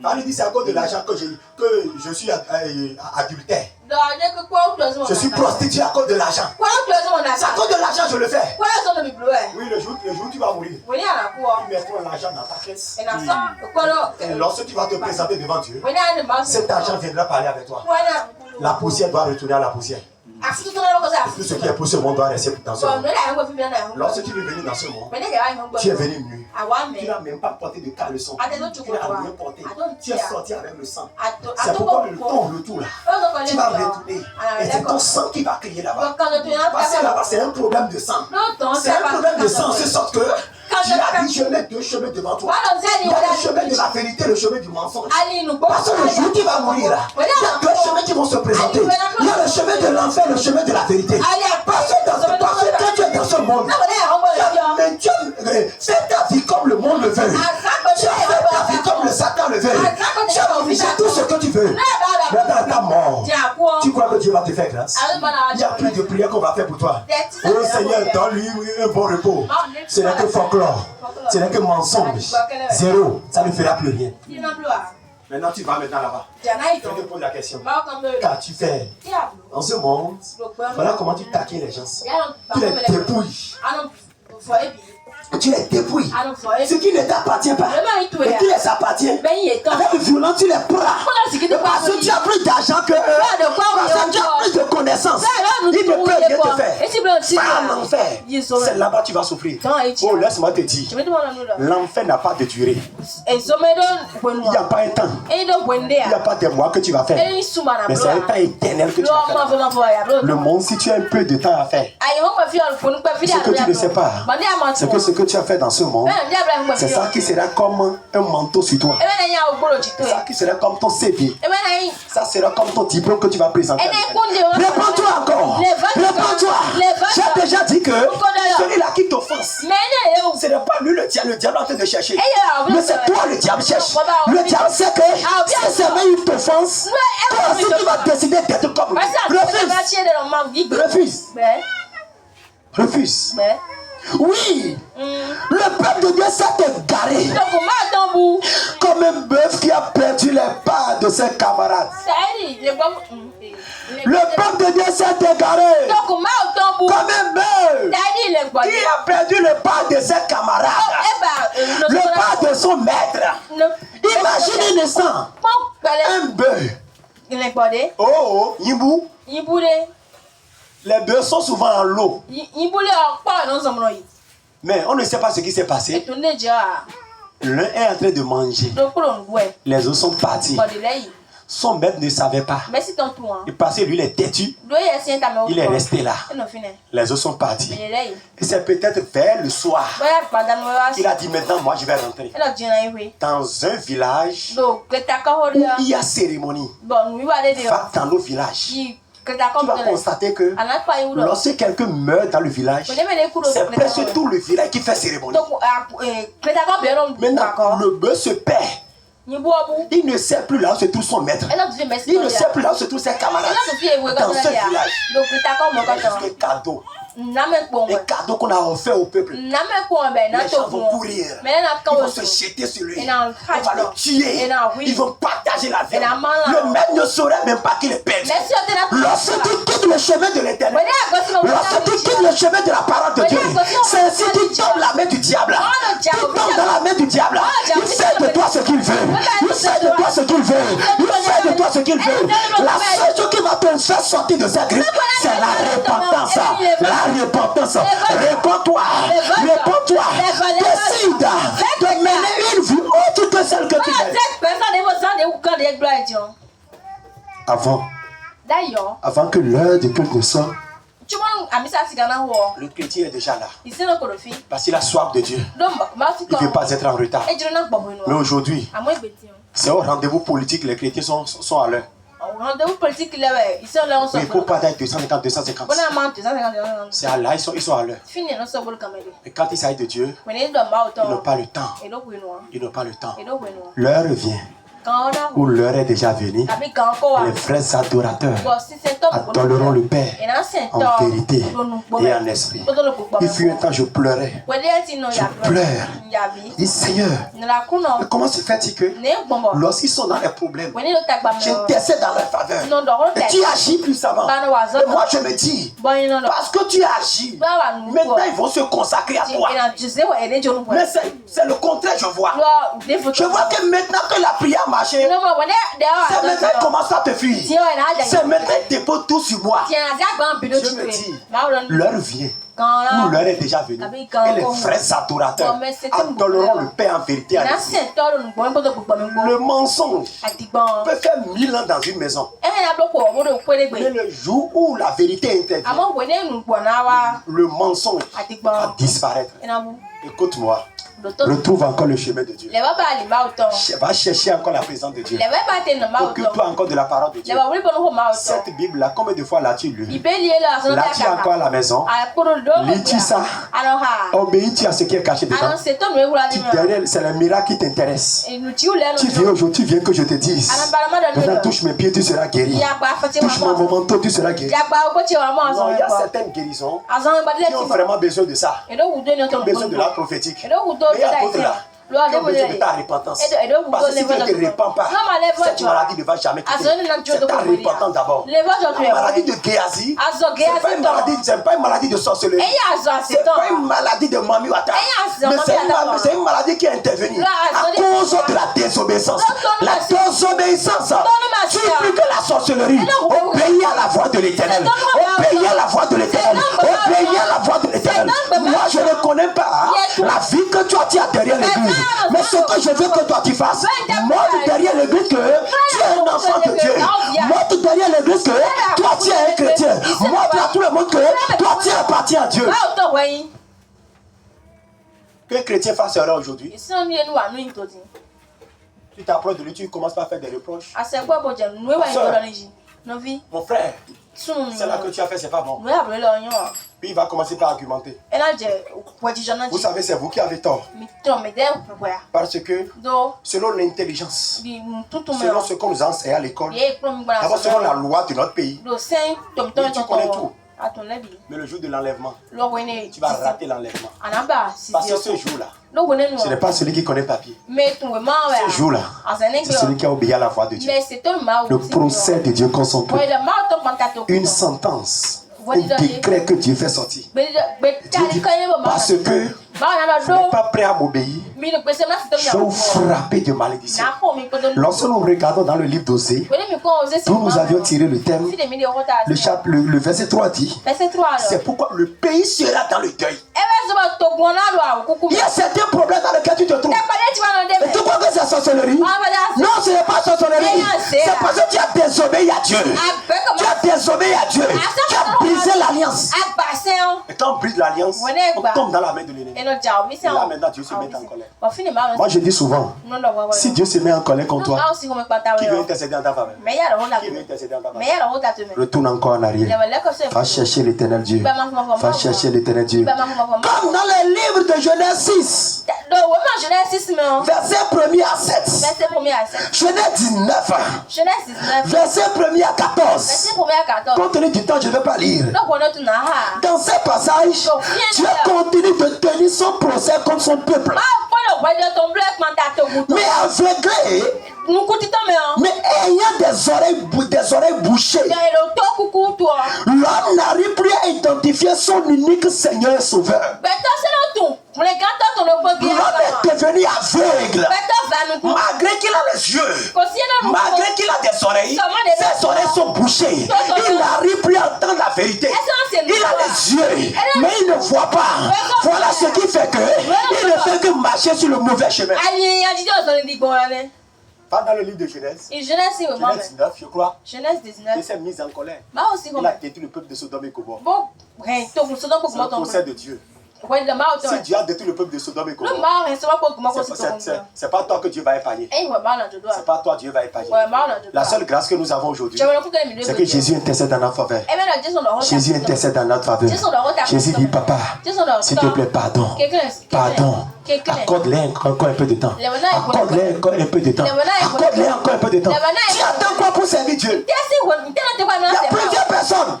Farid dit c'est à cause de l'argent que je suis adultère. Je suis prostituée à cause de l'argent. C'est à cause de l'argent que je le fais. Oui, le jour où tu vas mourir, ils mettront l'argent dans ta caisse. Et lorsque tu vas te présenter devant Dieu, cet argent viendra parler avec toi. La poussière doit retourner à la poussière. Tout ce qui est pour ce monde doit rester dans ce monde. Lorsque tu es venu dans ce monde, tu es venu nu. Tu n'as même pas porté de caleçon. Tu n'as rien porté. Tu es sorti avec le sang. C'est pourquoi ton retour là, tu vas retourner. Et c'est ton sang qui va crier là-bas. Parce que là-bas, c'est un problème de sang. C'est un problème de sang, en ce sorte que tu as dit, je mets deux chemins devant toi. Il y a le chemin de la vérité et le chemin du mensonge. Parce que le jour qui va mourir là, il y a deux chemins qui vont se présenter. Il y a le chemin de l'enfer et le chemin de la vérité. Parce que quand tu es dans ce monde, mais Dieu fait ta vie comme le monde le veut. Tu as fait ta vie comme le Satan le veut. Tu as obligé tout ce que tu veux. Mais dans ta mort, tu crois que Dieu va te faire grâce. Il n'y a plus de prière qu'on va faire pour toi. Oh Seigneur, donne-lui un bon repos. Ce n'est que folklore. Ce n'est que mensonge. Zéro. Ça ne fera plus rien. Maintenant, tu vas maintenant là-bas. Je te pose la question. Qu'as-tu fait dans ce monde? Voilà comment tu taquines les gens. Tu les dépouilles. Tu les dépouilles. Ce qui ne t'appartient pas et qui les appartient, avec violence, tu les prends. Parce que tu as plus d'argent que eux. Parce que tu as plus de connaissances. Ils ne peuvent rien te faire. Pas l'enfer. C'est là-bas que tu vas souffrir. Oh, laisse-moi te dire. L'enfer n'a pas de durée. Il n'y a pas un temps. Il n'y a pas des mois que tu vas faire. Mais c'est un temps éternel que tu vas faire. Le monde, si tu as un peu de temps à faire, ce que tu ne sais pas, c'est que ce que tu as fait dans ce monde, c'est ça qui sera comme un manteau sur toi. C'est ça qui sera comme ton CV. Ça sera comme ton diplôme que tu vas présenter. Réponds-toi encore. Réponds-toi. J'ai déjà dit que celui-là qui t'offense, ce n'est pas lui le diable en train de chercher. Mais c'est toi le diable cherche. Le diable sait que si seulement il t'offense, toi aussi tu vas décider d'être comme lui. Refuse. Refuse. Oui, le peuple de Dieu s'est égaré comme un bœuf qui a perdu les pas de ses camarades. Le peuple de Dieu s'est égaré comme un bœuf qui a perdu le pas de ses camarades, le pas de son maître. Imagine un instant, un bœuf. Oh, Yimbu. Les bœufs sont souvent en lot. Mais on ne sait pas ce qui s'est passé. L'un est en train de manger. Les autres sont partis. Son maître ne savait pas. Et parce que lui, il est têtu, il est resté là. Les autres sont partis. Et c'est peut-être vers le soir. Il a dit maintenant, moi je vais rentrer. Dans un village où il y a cérémonie. Va dans nos villages. Tu vas constater que lorsque quelqu'un meurt dans le village, c'est presque tout le village qui fait cérémonie. Maintenant, le bœuf se perd. Il ne sait plus là où se trouve son maître. Il ne sait plus là où se trouvent ses camarades. Dans ce village, il y a juste des cadeaux. Les cadeaux qu'on a offerts au peuple. Les gens vont courir. Ils vont se jeter sur lui. On va le tuer. Ils vont partager la vie. Le maître ne saurait même pas qu'il est perdu. Lorsque tu quittes le chemin de l'éternel, lorsque tu quittes le chemin de la parole de Dieu, c'est ainsi que tu tombes la main du diable. Tu tombes dans la main du diable. Il fait de toi ce qu'il veut. Il fait de toi ce qu'il veut. Il fait de toi ce qu'il veut. La seule chose qui va te faire sortir de cette grippe, c'est la repentance. La repentance. Réponds-toi. Réponds-toi. Décide de mener une vie autre que celle que tu mènes. Avant que l'heure de culte ne sonne, le chrétien est déjà là. Parce qu'il a soif de Dieu. Il ne veut pas être en retard. Mais aujourd'hui, c'est au rendez-vous politique, les chrétiens sont à l'heure. Mais il ne faut pas être 250, 250. C'est à là, ils sont à l'heure. Et quand il s'agit de Dieu, ils n'ont pas le temps. Ils n'ont pas le temps. L'heure vient. Où l'heure est déjà venue, les vrais adorateurs adoreront le Père en vérité et en esprit. Il fut un temps, je pleurais. Je pleure. Je dis, Seigneur, mais comment se fait-il que lorsqu'ils sont dans les problèmes, j'intercède dans leur faveur, et tu agis plus avant. Et moi je me dis, parce que tu agis, maintenant ils vont se consacrer à toi. Mais c'est le contraire, je vois. Je vois que maintenant que la prière marche, c'est maintenant qu'il commence à te fuir. C'est maintenant qu'il dépose tout sur moi. Je me dis, l'heure vient où l'heure est déjà venue. Et les vrais adorateurs adoreront le Père en vérité. Le mensonge peut faire 1000 ans dans une maison. Mais le jour où la vérité intervient, le mensonge va disparaître. Écoute-moi. retrouve encore le chemin de Dieu. Va chercher encore la présence de Dieu. Occupe-toi encore de la parole de Dieu. Cette Bible-là, combien de fois l'as-tu lu? L'as-tu encore à la maison? Lis-tu ça? Obéis-tu à ce qui est caché dedans? C'est le miracle qui t'intéresse. Tu viens aujourd'hui, tu viens que je te dise. Maintenant, touche mes pieds, tu seras guéri. Touche mon manteau, tu seras guéri. Non, il y a certaines guérisons qui ont vraiment besoin de ça. Qui ont besoin de la prophétique. Mais il y a d'autres là qui ont besoin de ta repentance. Parce que si tu ne te repens pas, cette maladie ne va jamais quitter. C'est ta repentance d'abord. La maladie de Géasi, c'est pas une maladie de sorcellerie. C'est pas une maladie de Mami Wata. Mais c'est une maladie qui est intervenue à cause de la désobéissance. La désobéissance suffit que la sorcellerie. Obéis à la voix de l'Éternel. Obéis à la voix de l'Éternel. Obéis à la voix de l'Éternel. Moi, je ne connais pas la vie que toi tu as derrière l'église. Mais ce que je veux que toi tu fasses, montre derrière l'église que tu es un enfant de Dieu. Montre derrière l'église que toi tu es un chrétien. Montre à tout le monde que toi tu appartiens à Dieu. Qu'un chrétien fasse erreur aujourd'hui, tu t'approches de lui, tu commences pas à faire des reproches. Mon frère, c'est là que tu as fait, c'est pas bon. Puis il va commencer par argumenter. Vous savez, c'est vous qui avez tort. Parce que selon l'intelligence, selon ce qu'on nous enseigne à l'école, d'abord selon la loi de notre pays, tu connais tout. Mais le jour de l'enlèvement, tu vas rater l'enlèvement. Parce que ce jour-là, ce n'est pas celui qui connaît papier. Ce jour-là, c'est celui qui a obéi à la voix de Dieu. Le procès de Dieu concentre une sentence, un décret que Dieu fait sortir. Dieu dit, parce que je n'ai pas prêt à m'obéir, je vais vous frapper de malédiction. Lorsque nous regardons dans le livre d'Osée, d'où nous avions tiré le thème, le verset 3 dit, c'est pourquoi le pays sera dans le deuil. Il y a certains problèmes dans lesquels tu te trouves. Et tu crois que c'est sorcellerie? Non, ce n'est pas sorcellerie. C'est parce que tu as désobéi à Dieu. Tu as désobéi à Dieu. Tu as brisé l'alliance. Et quand on brise l'alliance, on tombe dans la main de l'ennemi. Et là maintenant Dieu se met en colère. Moi je dis souvent, si Dieu se met en colère contre toi, qui veut intercéder en ta faveur? Qui veut intercéder en ta faveur? Retourne encore en arrière. Va chercher l'éternel Dieu. Va chercher l'éternel Dieu. Comme dans le livre de Genèse 6. Verset 1er à 7. Genèse 19. Verset 1er à 14. Compte tenu du temps, je ne vais pas lire. Dans ce passage, Dieu continue de tenir son procès contre son peuple. Mais aveuglé, mais ayant des oreilles bouchées, l'homme n'arrive plus à identifier son unique Seigneur et Sauveur. L'homme est devenu aveugle. Malgré qu'il a les yeux, malgré qu'il a des oreilles, ses oreilles sont bouchées. Il n'arrive plus à entendre la vérité. Il a les yeux, mais il ne voit pas. Voilà ce qui fait que il ne fait que marcher sur le mauvais chemin. Pas dans le livre de Genèse. Genèse 19, je crois. Il s'est mis en colère. Il a détruit le peuple de Sodome et Gomorrhe. C'est le procès de Dieu. Si Dieu a détruit le peuple de Sodome et Gomorrhe, c'est pas toi que Dieu va épargner. C'est pas toi que Dieu va épargner. La seule grâce que nous avons aujourd'hui, c'est que Jésus intercède dans notre faveur. Jésus intercède dans notre faveur. Jésus dit, papa, s'il te plaît, pardon. Pardon. Accorde-les encore un peu de temps. Accorde-les encore un peu de temps. Accorde-les encore un peu de temps. Tu attends quoi pour servir Dieu? Il y a plusieurs personnes.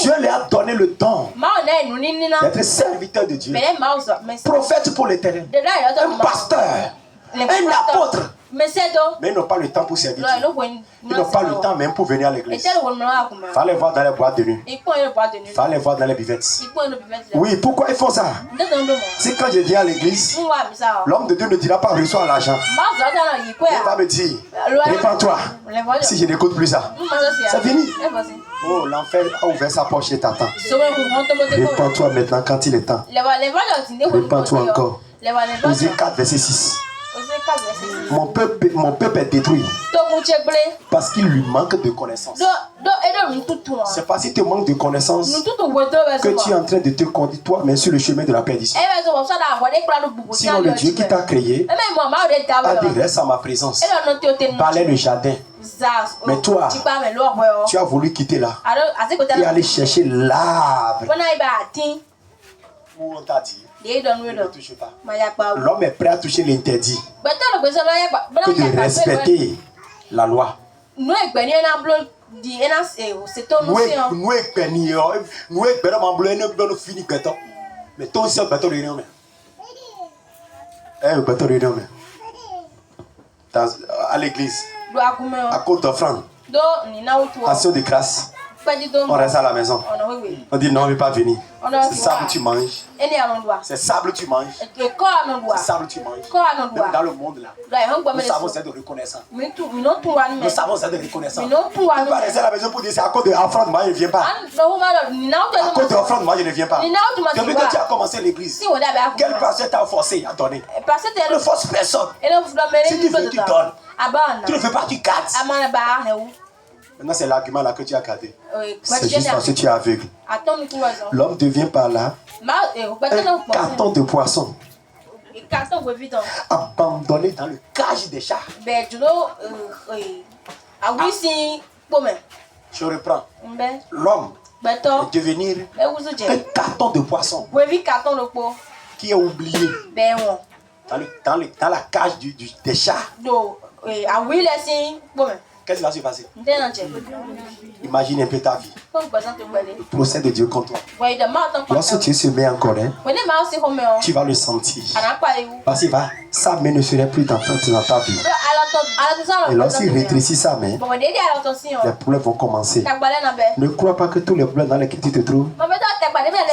Dieu leur a donné le don d'être serviteur de Dieu. Prophète pour l'Éternel. Un pasteur. Un apôtre. Mais ils n'ont pas le temps pour servir Dieu. Ils n'ont pas le temps même pour venir à l'église. Il fallait voir dans les boîtes de nuit. Il fallait voir dans les buvettes. Oui, pourquoi ils font ça? C'est quand je viens à l'église, l'homme de Dieu ne dira pas reçois l'argent. Il va me dire, répands-toi. Si je n'écoute plus ça, c'est fini. Oh, l'enfer a ouvert sa poche et t'attend. Répands-toi maintenant quand il est temps. Répands-toi encore. Osée 4, verset 6. Mon peuple est détruit Parce qu'il lui manque de connaissances. C'est parce qu'il te manque de connaissances que tu es en train de te conduire toi-même sur le chemin de la perdition. Sinon, le Dieu qui t'a créé a dit reste à ma présence. Balaie le jardin. Mais toi, tu as voulu quitter là et aller chercher l'arbre où on t'a dit ne touche pas. L'homme est prêt à toucher l'interdit que de respecter la loi. Nous à l'église, à cause d'offrande, action de grâce, on reste à la maison. On dit non, on ne veut pas venir. C'est sable tu manges. C'est sable tu manges. C'est sable tu manges. Même dans le monde là, nous savons c'est de reconnaissance. Nous savons c'est de reconnaissance. Tu vas rester à la maison pour dire c'est à cause de l'offrande, moi je ne viens pas. À cause de l'offrande, moi je ne viens pas. Depuis que tu as commencé l'église, quel pasteur t'a forcé à donner? Ne force personne. Si tu veux, tu donnes. Tu ne veux pas, tu gardes. Maintenant, c'est l'argument là que tu as gardé. C'est juste parce que tu es aveugle. L'homme devient par là un carton de poisson abandonné dans le cage des chats. Je reprends. L'homme est devenir un carton de poisson qui est oublié dans la cage des chats. Qu'est-ce qui va se passer? Imagine un peu ta vie. Le procès de Dieu contre toi. Lorsque Dieu se met en colère, tu vas le sentir. Parce qu'il va, sa main ne serait plus dans ta vie. Et lorsqu'il rétrécit sa main, les problèmes vont commencer. Ne crois pas que tous les problèmes dans lesquels tu te trouves,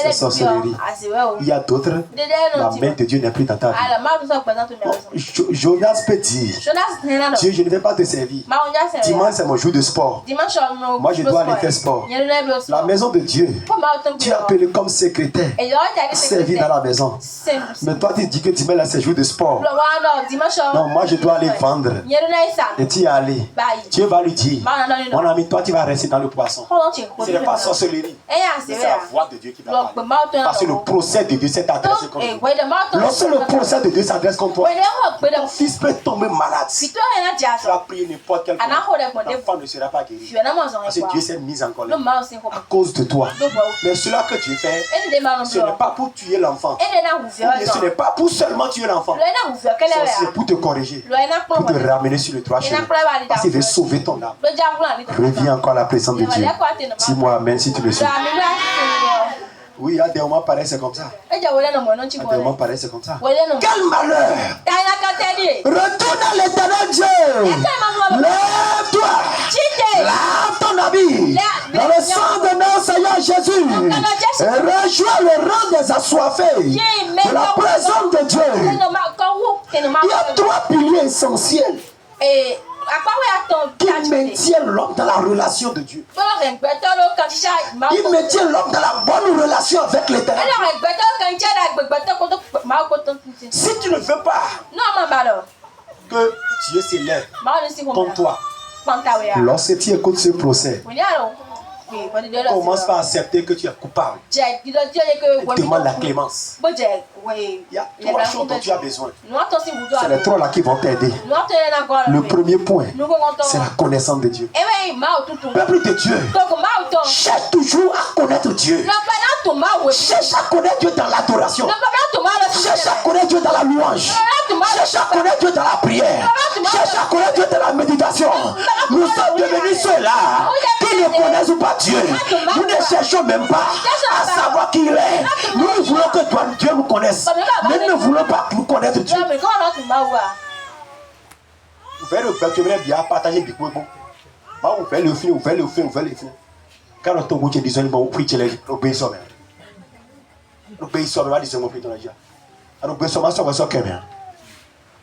c'est sorcellerie. Il y a d'autres, la main de Dieu n'est plus dans ta vie. Jonas peut dire, Dieu, je ne vais pas te servir. Dimanche, c'est mon jour de sport. Moi, je dois aller faire sport. La maison de Dieu, tu es appelé comme secrétaire, servir dans la maison. Mais toi, tu dis que dimanche, c'est jour de sport. Non, moi, je dois aller vendre. Et tu y es allé. Dieu va lui dire, mon ami, toi, tu vas rester dans le poisson. Ce n'est pas sorcellerie. C'est la voix de Dieu qui va parler. Parce que le procès de Dieu s'est adressé contre toi. Lorsque le procès de Dieu s'adresse contre toi, ton fils peut tomber malade. Tu vas prier n'importe quel point. L'enfant ne sera pas guéri. Parce que Dieu s'est mis en colère à cause de toi. Mais cela que tu fais, ce n'est pas pour tuer l'enfant. Ce n'est pas pour seulement tuer l'enfant. C'est pour te corriger, pour te ramener sur le droit chemin. Parce qu'il veut sauver ton âme. Reviens encore à la présence de Dieu. Dis-moi amen si tu le sais. Oui, à des moments pareils, c'est comme ça. À des moments pareils, c'est comme ça. Quel malheur! Retourne à l'éternel Dieu. Lève-toi. Lave ton habit. Dans le sang de notre Seigneur Jésus. Et rejoins le rang des assoiffés. De la présence de Dieu. Il y a trois piliers essentiels qui maintiennent l'homme dans la relation de Dieu. Il maintient l'homme dans la bonne relation avec l'Éternel. Si tu ne veux pas que Dieu s'élève contre toi, lorsque tu écoutes ce procès, commence par accepter que tu es coupable. Demande la clémence. Il y a trois choses dont tu as besoin. C'est les trois là qui vont t'aider. Le premier point, c'est la connaissance de Dieu. Peuple de Dieu, cherche toujours à connaître Dieu. Cherche à connaître Dieu dans l'adoration. Cherche à connaître Dieu dans la louange. Cherche à connaître Dieu dans la prière. Cherche à connaître Dieu dans la méditation. Nous sommes devenus ceux-là qui ne connaissent pas Dieu. Nous ne cherchons même pas à savoir qui il est. Nous voulons que Dieu nous connaisse. Mais nous ne voulons pas nous connaître Dieu. Vous faites le fait, tu aimerais bien partager avec vous. Vous faites le film, vous faites le film, vous faites le film. Quand on tombe, vous dites, vous priez les obéissants. L'obéissant, vous dites, vous priez les gens. L'obéissant, vous dites, vous priez.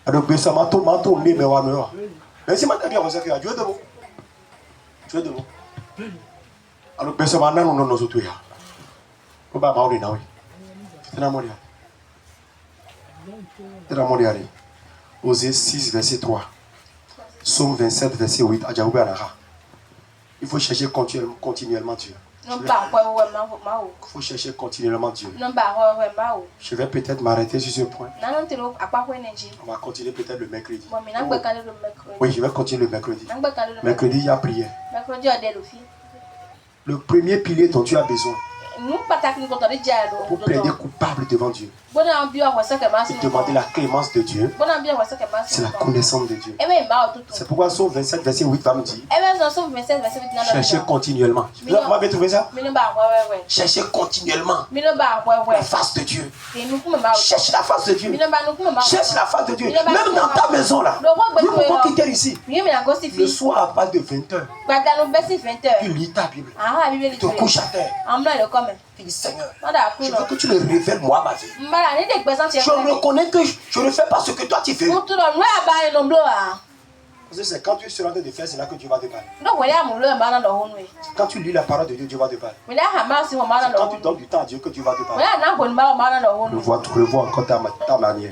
L'obéissant, vous dites, vous priez. Mais si maintenant, vous dites, Dieu est debout. Dieu est debout. L'obéissant, vous dites, nous sommes tous. Vous dites, vous dites, Osée 6, verset 3.
Psaume 27, verset 8. Il faut chercher continuellement Dieu. Il faut chercher continuellement Dieu. Je vais peut-être m'arrêter sur ce point. On va continuer peut-être le mercredi. Oui, je vais continuer le mercredi. Mercredi, il y a prière. Le premier pilier dont tu as besoin pour plaider coupable devant Dieu et demander la clémence de Dieu, c'est la connaissance de Dieu. C'est pourquoi Psaume 27, verset 8 va nous dire cherchez continuellement. Vous avez trouvé ça? Cherchez continuellement la face de Dieu. Cherche la face de Dieu. Cherche la face de Dieu. Même dans ta maison là. Nous pouvons quitter ici. Le soir à partir de 20h, tu lis ta Bible. Tu te couches à terre. Tu dis Seigneur, je veux que tu le révèles moi ma vie. Je reconnais que je ne fais pas ce que toi tu fais. Parce que c'est quand tu seras en train de faire, c'est là que Dieu va te parler. Quand tu lis la parole de Dieu, Dieu va te parler. C'est quand tu donnes du temps à Dieu que Dieu va te parler. Revois encore ta manière.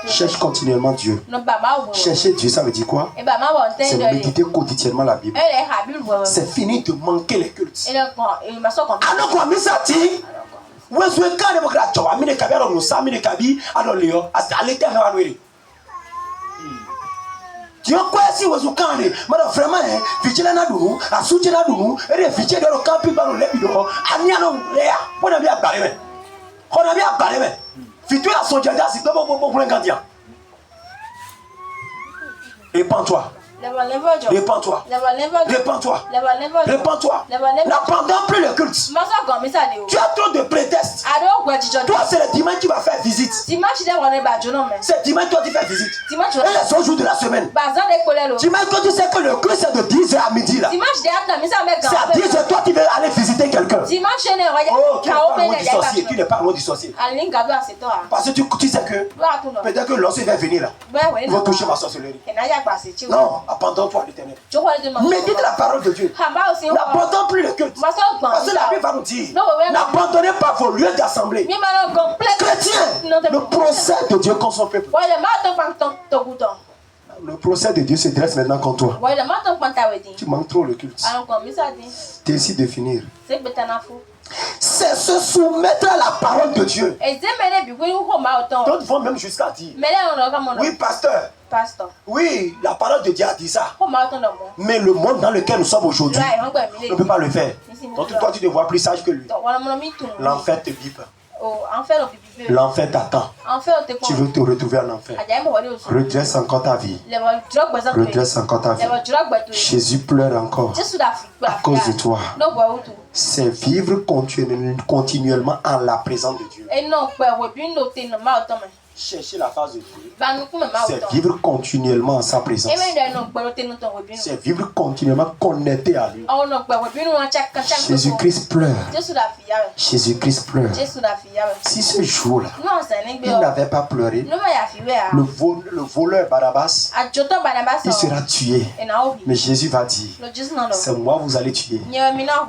Cherche continuellement Dieu. Chercher Dieu, ça veut dire quoi? C'est méditer quotidiennement la Bible. C'est fini de manquer les cultes. Alors qu'on a mis ça, tu as quoi si vous avez vraiment vigilant à nous, à soutenir à nous, et vigiler dans le camp, puis dans le lebido, à Niano, on a bien parlé. On a bien parlé. Fais-toi à son diada, c'est comme pour un gardien. Répands-toi. Répands-toi. Répands-toi. Répands-toi. N'abandonne plus le culte. Tu as trop de prétextes. Toi, c'est le dimanche qui va faire visite. C'est dimanche toi tu fais visite. Et les autres jours de la semaine. Dimanche quand tu sais que le culte c'est de 10h à midi là. C'est à 10h toi tu veux aller visiter quelqu'un. Oh, qui n'est pas loin du sorcier. Qui n'est pas loin du sorcier. Parce que tu sais que peut-être que lorsqu'il va venir là, il va toucher ma sorcellerie. Non. Abandonne-toi à l'éternel. Médite la parole de Dieu. N'abandonne plus le culte. Parce que la Bible va nous dire n'abandonnez pas vos lieux d'assemblée. Chrétiens, le procès de Dieu contre son peuple. Le procès de Dieu se dresse maintenant contre toi. Tu manques trop le culte. Décide de finir. C'est se soumettre à la parole de Dieu. D'autres vont même jusqu'à dire oui, pasteur. Oui, la parole de Dieu a dit ça. Mais le monde dans lequel nous sommes aujourd'hui ne peut pas le faire. Donc toi, tu ne vois plus sage que lui. L'enfer te bipe. L'enfer t'attend. Tu veux te retrouver en enfer. Redresse encore ta vie. Redresse encore ta vie. Jésus pleure encore à cause de toi. C'est vivre continuellement en la présence de Dieu. Chercher la face de Dieu, c'est vivre continuellement en sa présence. C'est vivre continuellement connecté à lui. Jésus-Christ pleure. Jésus-Christ pleure. Si ce jour-là, il n'avait pas pleuré, le voleur Barabbas, il sera tué. Mais Jésus va dire, c'est moi vous allez tuer.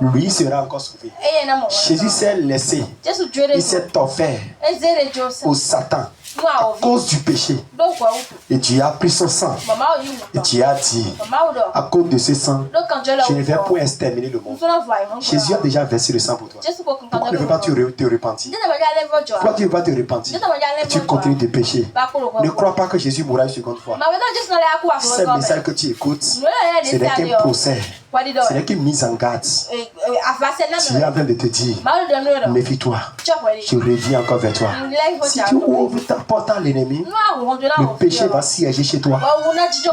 Lui sera encore sauvé. Jésus s'est laissé, il s'est offert au Satan à cause du péché. Et Dieu a pris son sang. Et Dieu a dit, à cause de ce sang, je ne vais pas exterminer le monde. Jésus a déjà versé le sang pour toi. Pourquoi ne veux pas te repentir? Pourquoi tu ne veux pas te repentir? Tu continues de pécher. Ne crois pas que Jésus mourra une seconde fois. C'est le message que tu écoutes, ce n'est qu'un procès. Ce n'est qu'une mise en garde. Tu es en train de te dire, méfie-toi. Je reviens encore vers toi. Si tu ouvres ta porte à l'ennemi, le péché va siéger chez toi.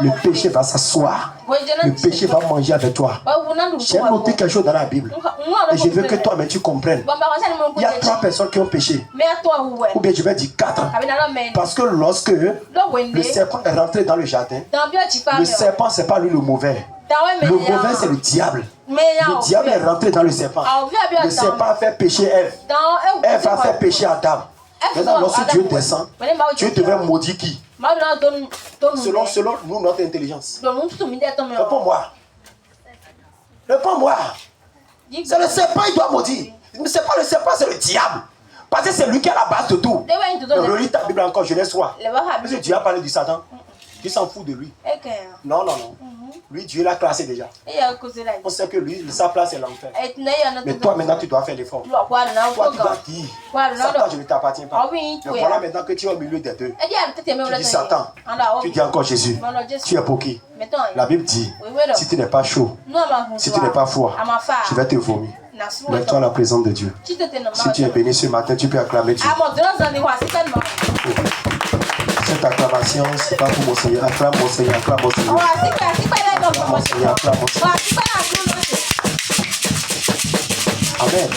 Le péché va s'asseoir. Le péché va manger avec toi. J'ai noté quelque chose dans la Bible. Et je veux que toi-même tu comprennes. Il y a 3 personnes qui ont péché. Ou bien je vais dire 4. Parce que lorsque le serpent est rentré dans le jardin, le serpent c'est pas lui le mauvais. Le mauvais c'est le diable. Le diable est rentré dans le serpent. Le serpent a fait pécher Ève. Ève va faire pécher Adam. Maintenant, lorsque Dieu descend, Dieu devrait maudire qui? Selon nous, notre intelligence. Réponds-moi. Réponds-moi. C'est le serpent, il doit maudire. Mais c'est pas le serpent, c'est le diable. Parce que c'est lui qui est à la base de tout. Relis ta Bible encore, Genèse 3. Est-ce que Dieu a parlé du Satan? Tu s'en fous de lui. Non. Lui, Dieu l'a classé déjà. On sait que lui, sa place est l'enfer. Mais toi, maintenant, tu dois faire l'effort. Toi, tu dois dire, Satan, je ne t'appartiens pas. Mais voilà maintenant que tu es au milieu des deux. Tu dis Satan, tu dis encore Jésus. Tu es pour qui? La Bible dit, si tu n'es pas chaud, si tu n'es pas froid, je vais te vomir. Lève-toi à la présence de Dieu. Si tu es béni ce matin, tu peux acclamer Dieu. Cette acclamation, c'est pas pour mon Seigneur. Acclame mon Seigneur, acclame mon Seigneur. Acclame mon Seigneur, acclame mon Seigneur. Amen.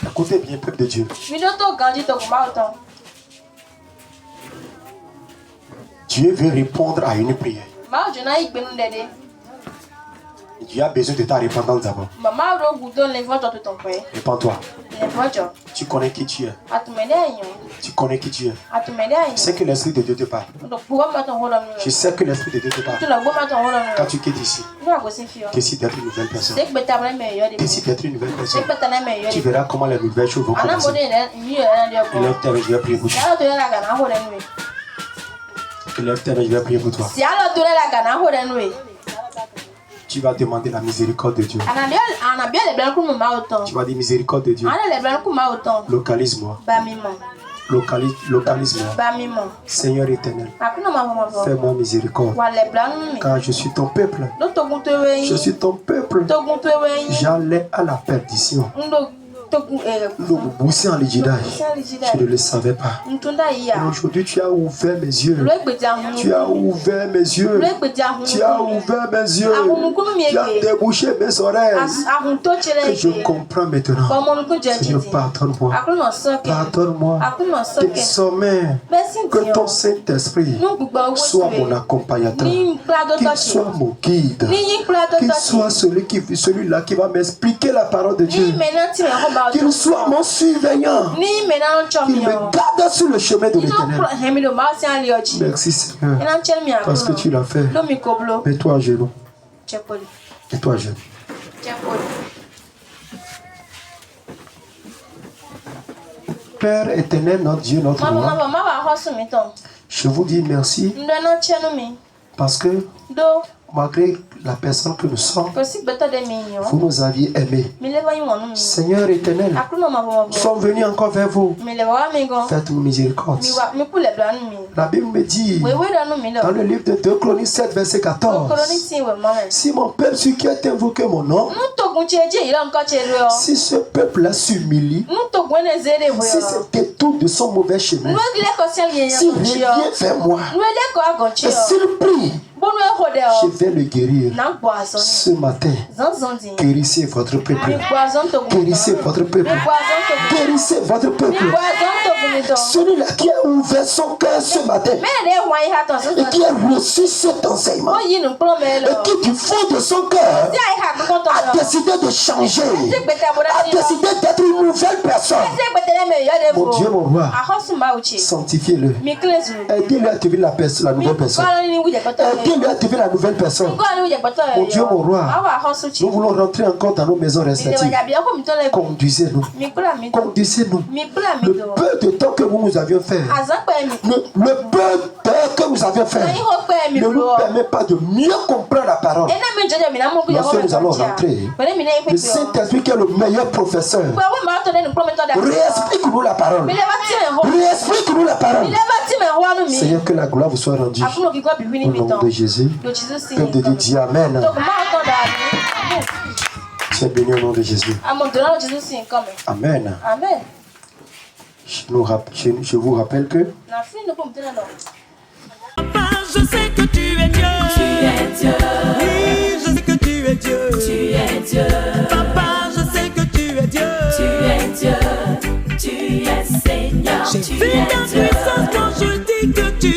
Écoutez bien, peuple de Dieu. Dieu veut répondre à une prière. Dieu a besoin de ta repentance d'abord. Répands-toi. Tu connais qui tu es. Tu connais qui tu es. Je sais que l'Esprit de Dieu te parle. Je sais que l'Esprit de Dieu te parle. Quand tu quittes ici, décide d'être une nouvelle personne. Décide d'être une nouvelle personne. Tu verras comment les nouvelles choses vont commencer. Lève-toi, je vais prier pour toi. Lève-toi, je vais prier pour toi. Tu vas demander la miséricorde de Dieu. Tu vas dire miséricorde de Dieu. Localise-moi. Localise-moi. Seigneur éternel, fais-moi miséricorde. Car je suis ton peuple. Je suis ton peuple. J'allais à la perdition. Je ne le savais pas. Aujourd'hui, tu as ouvert mes yeux. Tu as ouvert mes yeux. Tu as ouvert mes yeux. Tu as débouché mes oreilles. Et je comprends maintenant. Seigneur, pardonne-moi. Pardonne-moi. Désormais, que ton Saint-Esprit soit mon accompagnateur. Qu'il soit mon guide. Qu'il soit celui-là qui va m'expliquer la parole de Dieu. Qu'il soit mon surveillant. Qu'il me garde sur le chemin de l'éternel. Merci Seigneur. Parce que tu l'as fait. Mets-toi à genoux. Mets-toi à genoux. Père éternel, notre Dieu, notre roi, je vous dis merci parce que malgré la personne que nous sommes, vous nous aviez aimés. Seigneur éternel, nous sommes venus encore vers vous. Faites-nous miséricorde. La Bible me dit, dans le livre de 2 Chroniques 7, verset 14, si mon peuple sur qui est invoqué mon nom, si ce peuple-là s'humilie, si se détourne de son mauvais chemin, s'il revient vers moi, et s'il prie, je vais le guérir. Ce matin, guérissez votre peuple. Guérissez votre peuple. Guérissez votre peuple. Celui-là qui a ouvert son cœur ce matin et qui a reçu cet enseignement et qui du fond de son cœur a décidé de changer, a décidé d'être une nouvelle personne. Mon Dieu, mon roi, sanctifiez-le. Aidez-le à devenir la nouvelle personne. Aidez-le à devenir la nouvelle personne. Mon Dieu, mon roi, nous voulons rentrer encore dans nos maisons respectives. Conduisez-nous. Conduisez-nous. Le peu de temps que nous avions fait, le peu d'heures que nous avions fait, ne nous permet pas de mieux comprendre la parole. Lorsque nous allons rentrer, le Saint-Esprit qui est le meilleur professeur, réexplique-nous la parole. Réexplique-nous la parole. Seigneur, que la gloire vous soit rendue. Au nom de Jésus. Peuple de Dieu, dis Amen. Tu es béni au nom de Jésus. Amen. Je vous rappelle que
Papa, je sais que tu es Dieu. Tu es Dieu. Oui, je sais que tu es Dieu. Tu es Dieu. Papa, je sais que tu es Dieu. Tu es Dieu. Tu es Seigneur. J'ai vu ta puissance quand je dis que tu